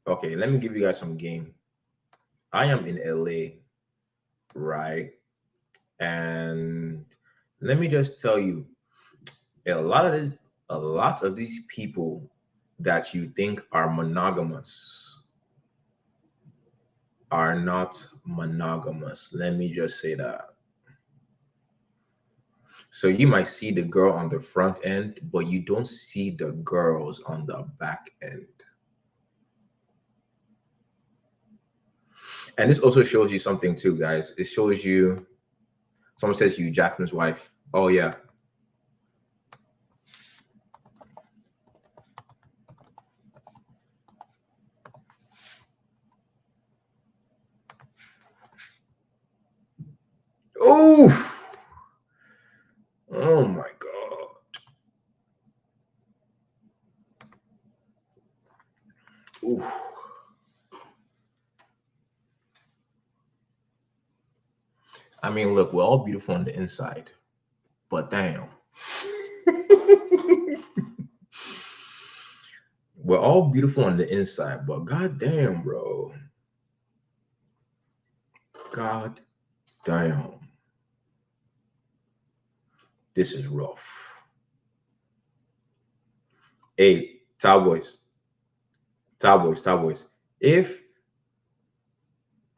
Okay, let me give you guys some game. I am in LA, right? And let me just tell you, a lot of these people that you think are monogamous are not monogamous. Let me just say that. So you might see the girl on the front end, but you don't see the girls on the back end. And this also shows you something too, guys. It shows you, someone says you Jackman's wife. Oh yeah. Oh, oh my God. Ooh. I mean, look, we're all beautiful on the inside, but damn. We're all beautiful on the inside, but god damn, bro. God damn. This is rough. Hey, Cowboys. Cowboys, Cowboys. If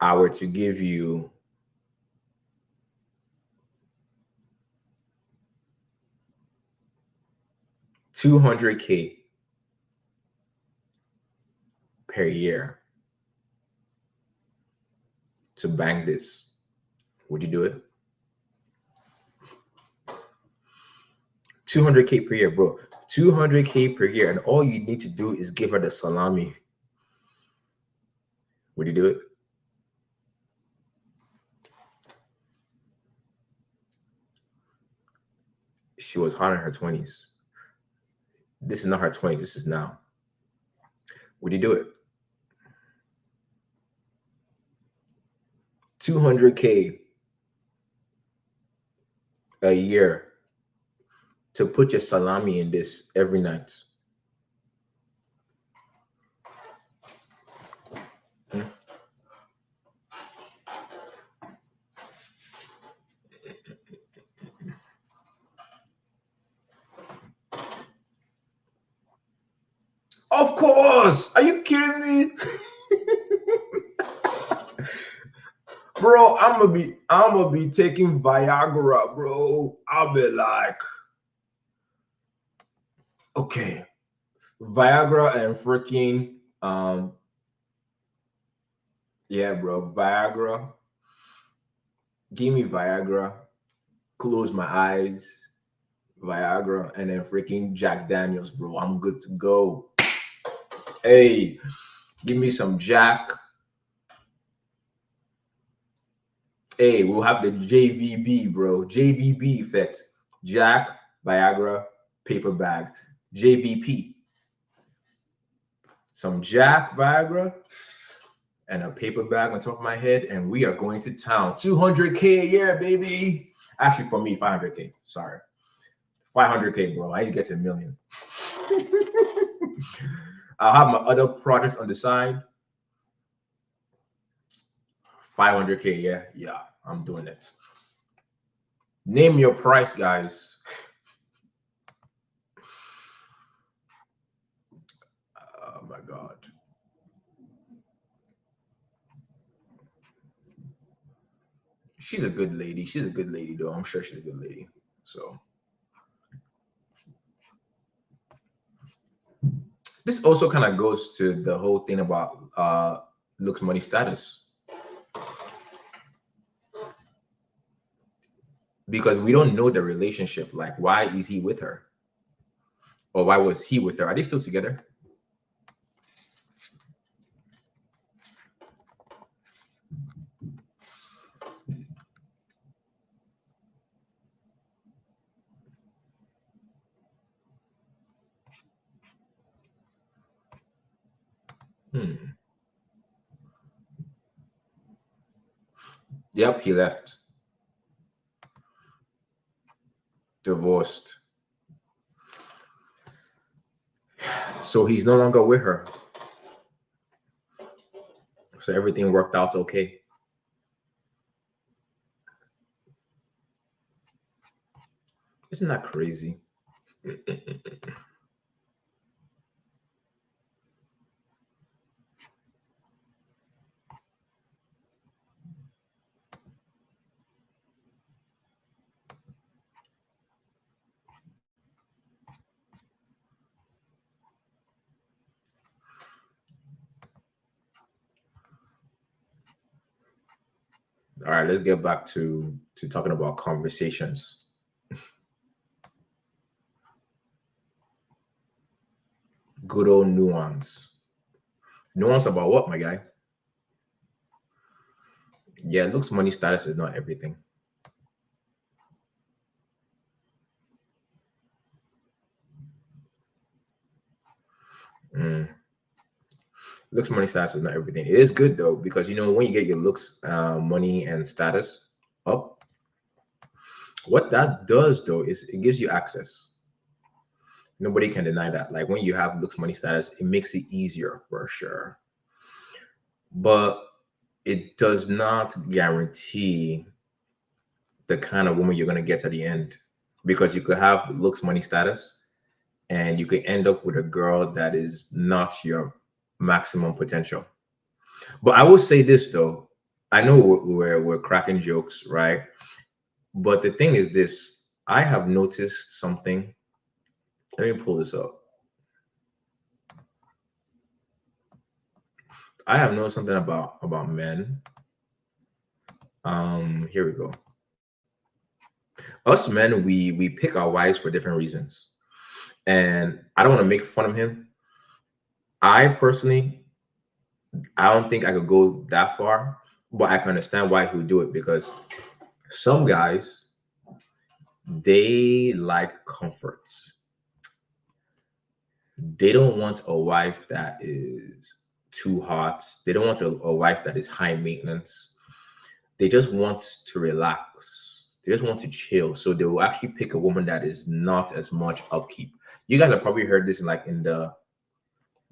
I were to give you 200K per year to bank this, would you do it? 200K per year, bro. 200K per year, and all you need to do is give her the salami. Would you do it? She was hot in her 20s. This is not her 20s, this is now. Would you do it? 200K a year to put your salami in this every night. Of course. Are you kidding me? Bro, I'm gonna be taking Viagra, bro. I'll be like, okay, Viagra and freaking yeah, bro, Viagra. Give me Viagra. Close my eyes. Viagra and then freaking Jack Daniels, bro. I'm good to go. Hey, give me some Jack. Hey, we'll have the JVB, bro. JVB effect. Jack, Viagra, paper bag. JVP. Some Jack, Viagra, and a paper bag on top of my head, and we are going to town. 200K a year, baby. Actually, for me, 500K. Sorry. 500K, bro. I need to get to a million. I'll have my other projects on the side. 500K, yeah. Yeah, I'm doing it. Name your price, guys. Oh my God. She's a good lady. She's a good lady, though. I'm sure she's a good lady. So this also kind of goes to the whole thing about looks, money, status. Because we don't know the relationship. Like, why is he with her? Or why was he with her? Are they still together? Yep, he left. Divorced. So he's no longer with her. So everything worked out okay. Isn't that crazy? All right, let's get back to talking about conversations. Good old nuance. Nuance about what, my guy? Yeah, looks, money, status is not everything. Mm. Looks, money, status is not everything. It is good though, because when you get your looks, money, and status up, what that does though is it gives you access. Nobody can deny that. Like when you have looks, money, status, it makes it easier for sure. But it does not guarantee the kind of woman you're going to get at the end, because you could have looks, money, status, and you could end up with a girl that is not your maximum potential. But I will say this though, I know we're cracking jokes, right? But the thing is this, I have noticed something. Let me pull this up. I have noticed something about men. Here we go. Us men, we pick our wives for different reasons, and I don't want to make fun of him. I personally, I don't think I could go that far, but I can understand why he would do it, because some guys, they like comforts. They don't want a wife that is too hot. They don't want a wife that is high maintenance. They just want to relax. They just want to chill. So they will actually pick a woman that is not as much upkeep. You guys have probably heard this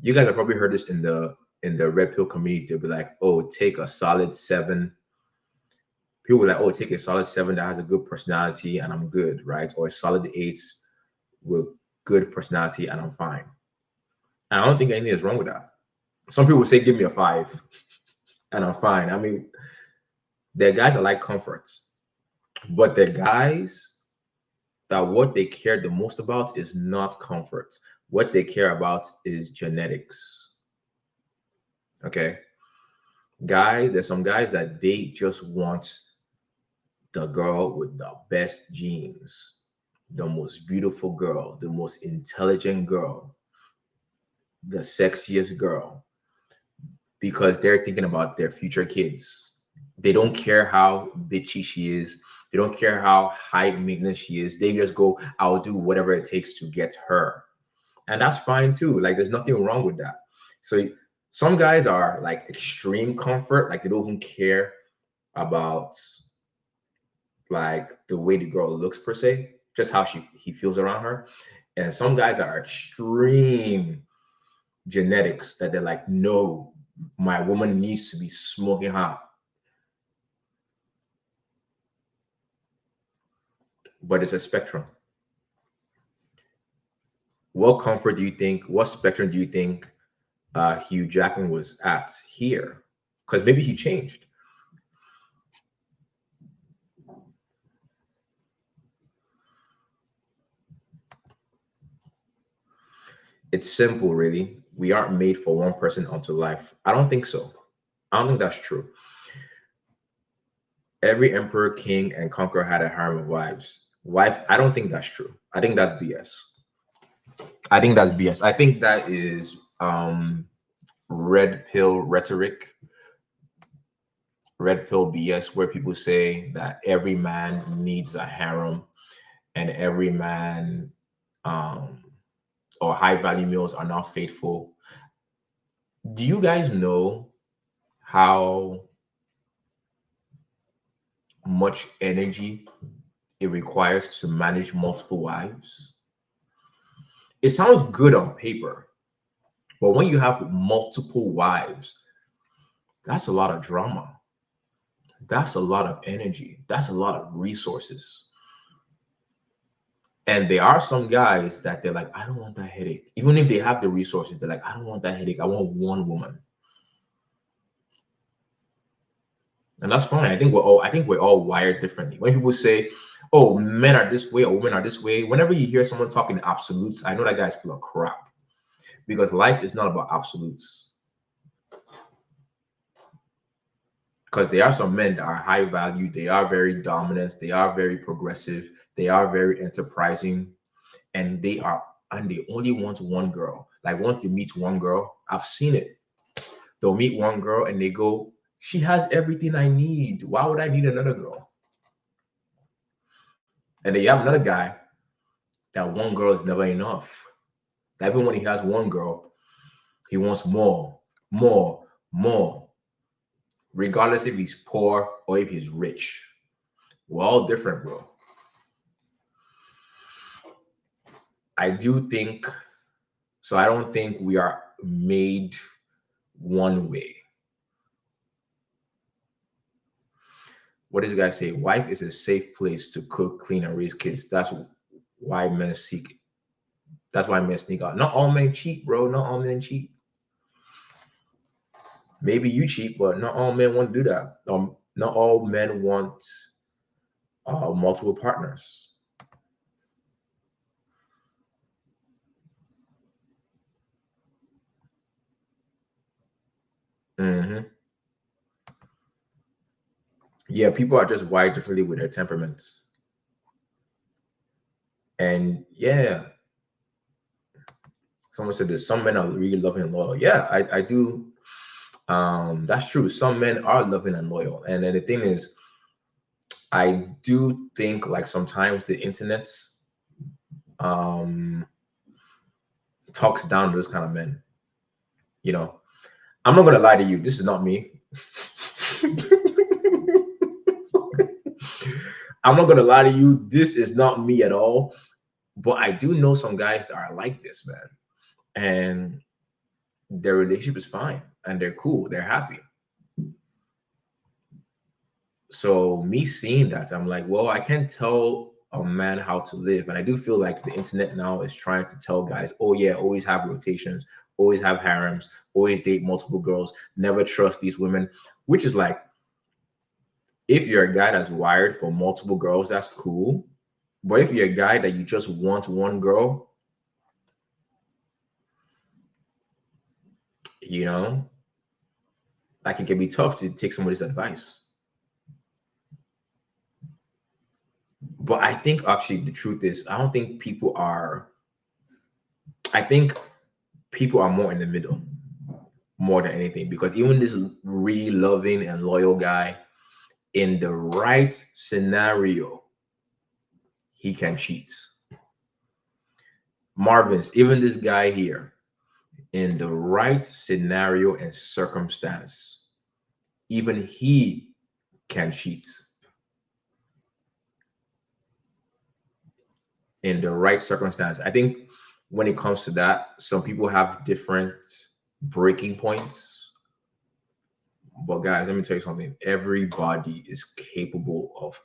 you guys have probably heard this in the red pill community. They'll be like, oh, take a solid 7. People were like, oh, take a solid 7 that has a good personality and I'm good, right? Or a solid 8 with good personality and I'm fine. And I don't think anything is wrong with that. Some people say, give me a 5 and I'm fine. I mean, there are guys that like comfort, but the guys that what they care the most about is not comfort. What they care about is genetics. Okay. There's some guys that they just want the girl with the best genes, the most beautiful girl, the most intelligent girl, the sexiest girl, because they're thinking about their future kids. They don't care how bitchy she is. They don't care how high maintenance she is. They just go, I'll do whatever it takes to get her. And that's fine too. Like, there's nothing wrong with that. So some guys are like extreme comfort, like they don't even care about like the way the girl looks per se, just how he feels around her. And some guys are extreme genetics that they're like, no, my woman needs to be smoking hot. But it's a spectrum. What comfort do you think, what spectrum do you think Hugh Jackman was at here? Because maybe he changed. It's simple, really. We aren't made for one person unto life. I don't think so. I don't think that's true. Every emperor, king, and conqueror had a harem of wives. I don't think that's true. I think that's BS. I think that's BS. I think that is red pill rhetoric, red pill BS, where people say that every man needs a harem and every man um, or high value males are not faithful. Do you guys know how much energy it requires to manage multiple wives? It sounds good on paper, but when you have multiple wives, that's a lot of drama. That's a lot of energy. That's a lot of resources. And there are some guys that they're like, I don't want that headache. Even if they have the resources, they're like, I don't want that headache. I want one woman. And that's fine. I think we're all wired differently. When people say, oh, men are this way or women are this way, whenever you hear someone talking absolutes, I know that guy's full of crap. Because life is not about absolutes. Because there are some men that are high value, they are very dominant, they are very progressive, they are very enterprising, and they only want one girl. Like once they meet one girl, I've seen it. They'll meet one girl and they go, she has everything I need. Why would I need another girl? And then you have another guy that one girl is never enough. That even when he has one girl, he wants more, more, more, regardless if he's poor or if he's rich. We're all different, bro. I do think so. I don't think we are made one way. What does the guy say? Wife is a safe place to cook, clean, and raise kids. Why men seek. That's why men sneak out. Not all men cheat, bro. Not all men cheat. Maybe you cheat, but not all men want to do that. Not all men want multiple partners. Hmm. Yeah, people are just wired differently with their temperaments. And yeah, someone said that some men are really loving and loyal. Yeah, I do. That's true. Some men are loving and loyal. And then the thing is, I do think like sometimes the internet um talks down to those kind of men. You know, I'm not gonna lie to you. This is not me. I'm not gonna lie to you. This is not me at all. But I do know some guys that are like this, man. And their relationship is fine and they're cool. They're happy. So me seeing that, I'm like, well, I can't tell a man how to live. And I do feel like the internet now is trying to tell guys, oh yeah, always have rotations, always have harems, always date multiple girls, never trust these women, which is like, if you're a guy that's wired for multiple girls, that's cool. But if you're a guy that you just want one girl, you know, like it can be tough to take somebody's advice. But I think actually the truth is, I don't think people are, I think people are more in the middle more than anything, because even this really loving and loyal guy, in the right scenario, he can cheat. Marvin's, even this guy here, in the right scenario and circumstance, even he can cheat. In the right circumstance. I think when it comes to that, some people have different breaking points. But guys, let me tell you something. Everybody is capable of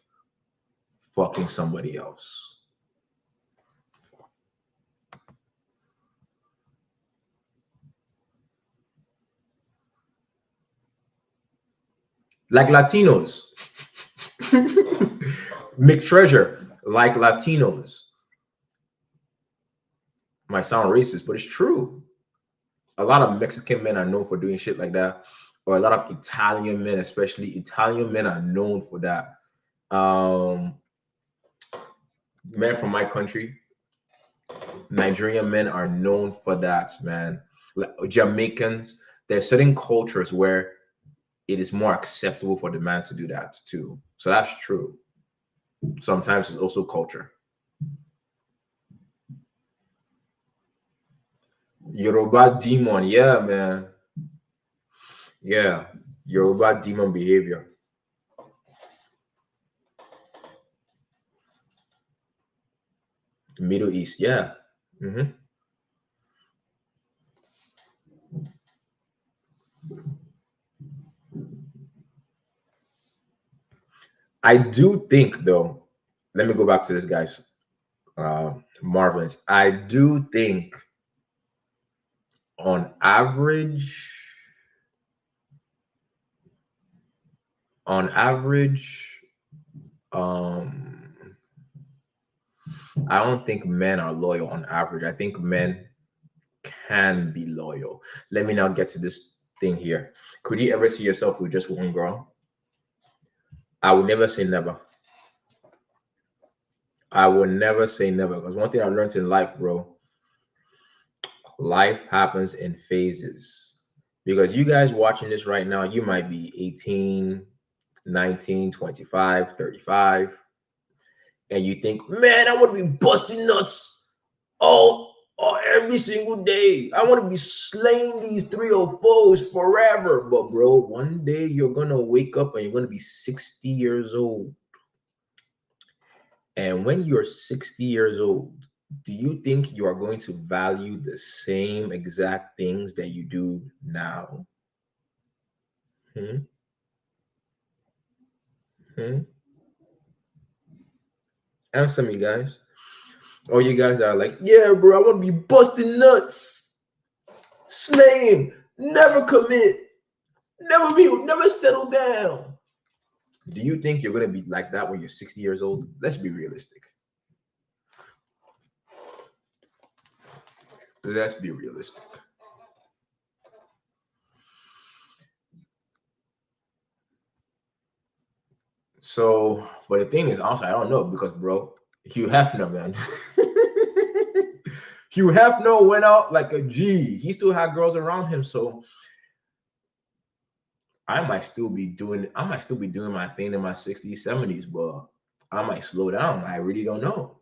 fucking somebody else. Like Latinos. Make treasure like Latinos. Might sound racist, but it's true. A lot of Mexican men are known for doing shit like that, or a lot of Italian men, especially Italian men, are known for that. Um, Men from my country, Nigerian men are known for that, man. Like Jamaicans, there's certain cultures where it is more acceptable for the man to do that too. So that's true. Sometimes it's also culture. Yoruba demon, yeah, man. Yeah, Yoruba demon behavior. Middle East, yeah. Hmm. I do think, though, let me go back to this guy's Marvin's. I do think on average, on average, um, I don't think men are loyal on average. I think men can be loyal. Let me now get to this thing here. Could you ever see yourself with just one girl? I would never say never. I would never say never, because one thing I learned in life, bro, life happens in phases. Because you guys watching this right now, you might be 18, 19, 25, 35, and you think, man, I want to be busting nuts all every single day. I want to be slaying these 304s forever. But bro, one day you're gonna wake up and you're gonna be 60 years old. And when you're 60 years old, do you think you are going to value the same exact things that you do now? Hmm? Hmm? Answer me, guys. All you guys are like, yeah, bro, I want to be busting nuts, slaying, never commit, never settle down. Do you think you're gonna be like that when you're 60 years old? Let's be realistic. Let's be realistic. So, but the thing is, also, I don't know because, bro, Hugh Hefner, man. Hugh Hefner went out like a G. He still had girls around him, so I might still be doing my thing in my 60s, 70s, but I might slow down. I really don't know.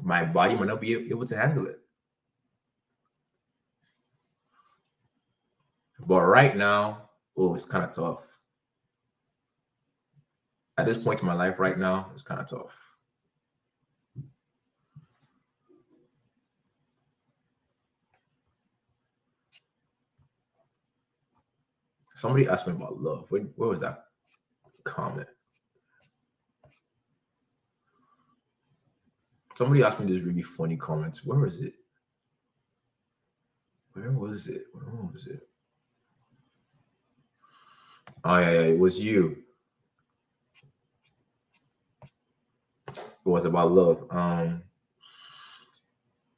My body might not be able to handle it. But right now, oh, it's kind of tough. At this point in my life right now, it's kind of tough. Somebody asked me about love. Where was that comment? Somebody asked me this really funny comment. Where is it? Where was it? Where was it? Oh yeah, it was you. It was about love.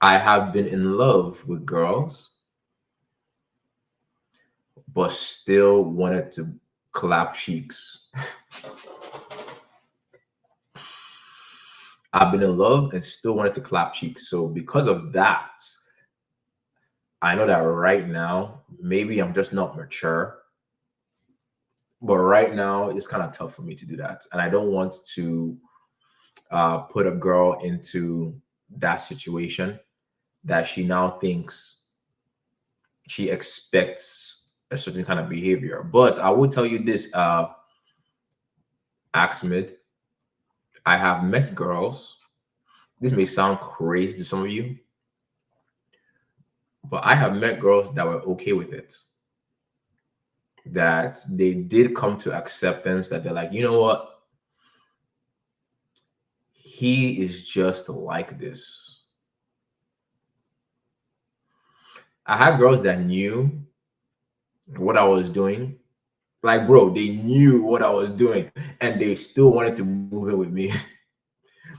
I have been in love with girls, but still wanted to clap cheeks. I've been in love and still wanted to clap cheeks. So because of that, I know that right now, maybe I'm just not mature, but right now it's kind of tough for me to do that. And I don't want to put a girl into that situation that she now thinks she expects a certain kind of behavior. But I will tell you this, Axmid, I have met girls. This may sound crazy to some of you, but I have met girls that were okay with it. That they did come to acceptance that they're like, you know what? He is just like this. I had girls that knew what I was doing. Like, bro, they knew what I was doing and they still wanted to move in with me.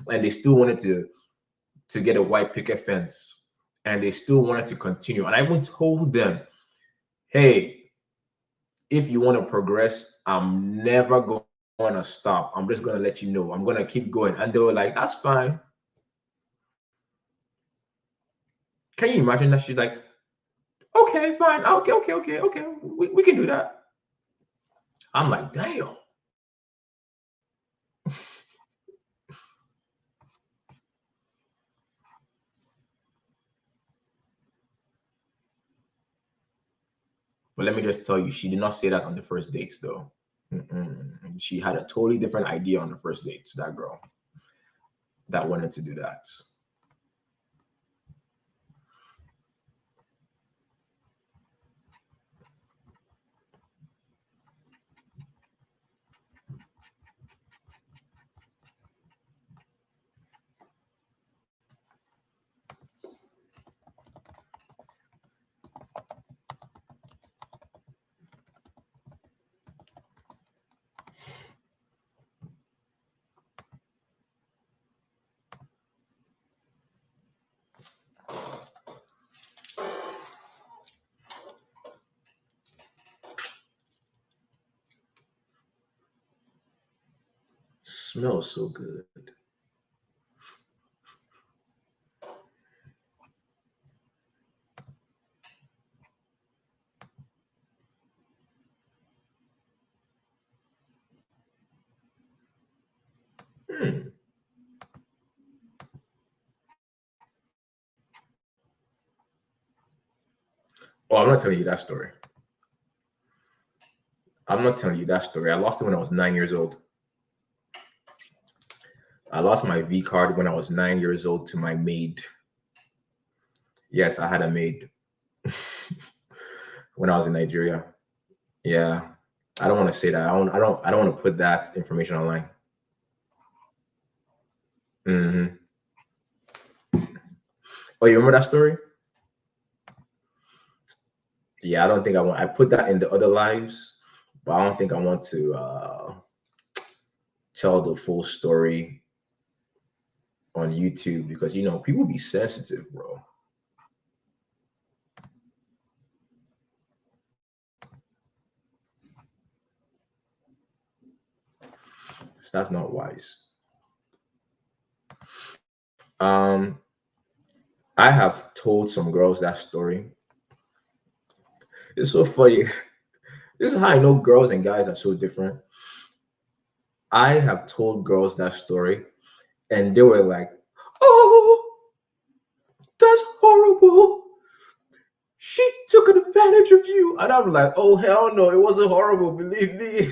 And they still wanted to get a white picket fence. And they still wanted to continue. And I even told them, hey, if you want to progress, I'm never going to stop. I'm just going to let you know. I'm going to keep going. And they were like, that's fine. Can you imagine that? She's like, okay, fine. Okay. We can do that. I'm like, damn. But let me just tell you, she did not say that on the first dates, though. She had a totally different idea on the first dates, that girl that wanted to do that. Smells so good. Hmm. Oh, I'm not telling you that story. I'm not telling you that story. I lost it when I was 9 years old. I lost my V card when I was 9 years old to my maid. Yes, I had a maid when I was in Nigeria. Yeah. I don't want to say that. I don't want to put that information online. Hmm. Oh, you remember that story? Yeah, I don't think I want. I put that in the other lives, but I don't think I want to tell the full story on YouTube because people be sensitive, bro. So that's not wise. Um, I have told some girls that story. It's so funny. This is how I know girls and guys are so different. I have told girls that story, and they were like, "Oh, that's horrible. She took advantage of you." And I'm like, "Oh hell no, it wasn't horrible. Believe me."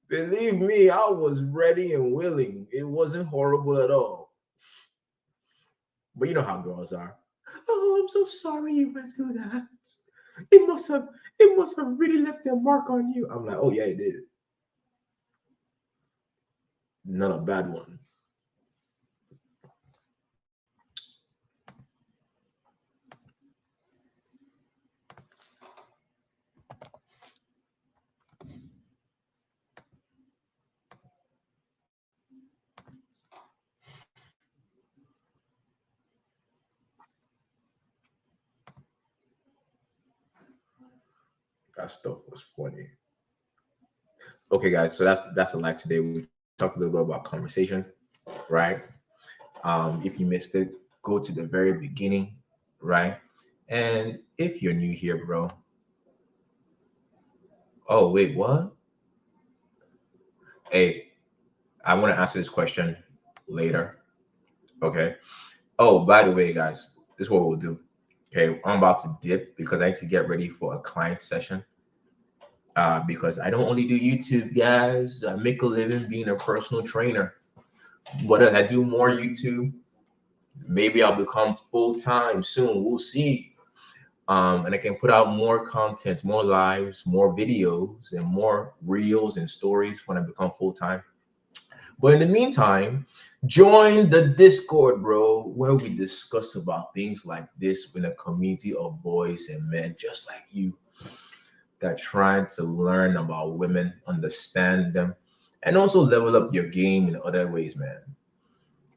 Believe me, I was ready and willing. It wasn't horrible at all. But you know how girls are. Oh, I'm so sorry you went through that. It must have it must have really left their mark on you. I'm like, oh yeah, it did. Not a bad one. That stuff was funny. Okay, guys, so that's a live today. We talked a little bit about conversation, right? If you missed it, go to the very beginning, right? And if you're new here, bro, oh wait, what? Hey, I want to answer this question later. Okay. Oh, by the way, guys, this is what we'll do. Okay, I'm about to dip because I need to get ready for a client session. Because I don't only do YouTube, guys. I make a living being a personal trainer. What if I do more YouTube? Maybe I'll become full time soon. We'll see. And I can put out more content, more lives, more videos, and more reels and stories when I become full time. But in the meantime, join the Discord, bro, where we discuss about things like this in a community of boys and men just like you that trying to learn about women, understand them, and also level up your game in other ways, man.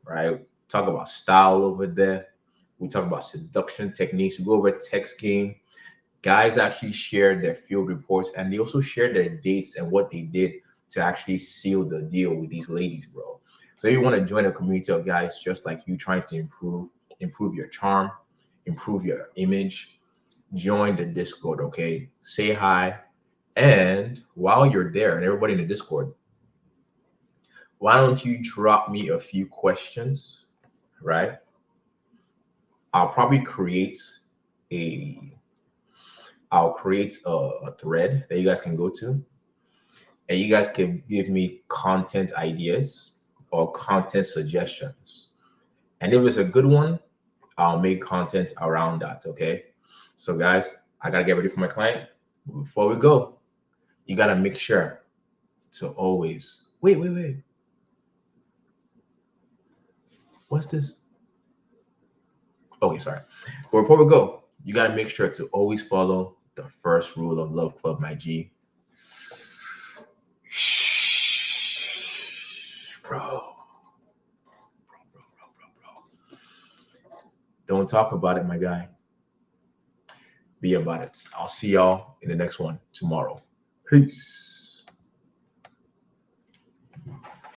Right? Talk about style over there. We talk about seduction techniques. We go over text game. Guys actually share their field reports and they also share their dates and what they did to actually seal the deal with these ladies, bro. So if you want to join a community of guys just like you trying to improve your charm, improve your image, join the Discord, okay? Say hi. And while you're there and everybody in the Discord, why don't you drop me a few questions, right? I'll probably a I'll create a thread that you guys can go to and you guys can give me content ideas or content suggestions. And if it's a good one, I'll make content around that. Okay. So, guys, I got to get ready for my client. Before we go, you got to make sure to always wait. What's this? Okay, sorry. But before we go, you got to make sure to always follow the first rule of Love Club, my G. Shh, bro. Don't talk about it, my guy. Be about it. I'll see y'all in the next one tomorrow. Peace.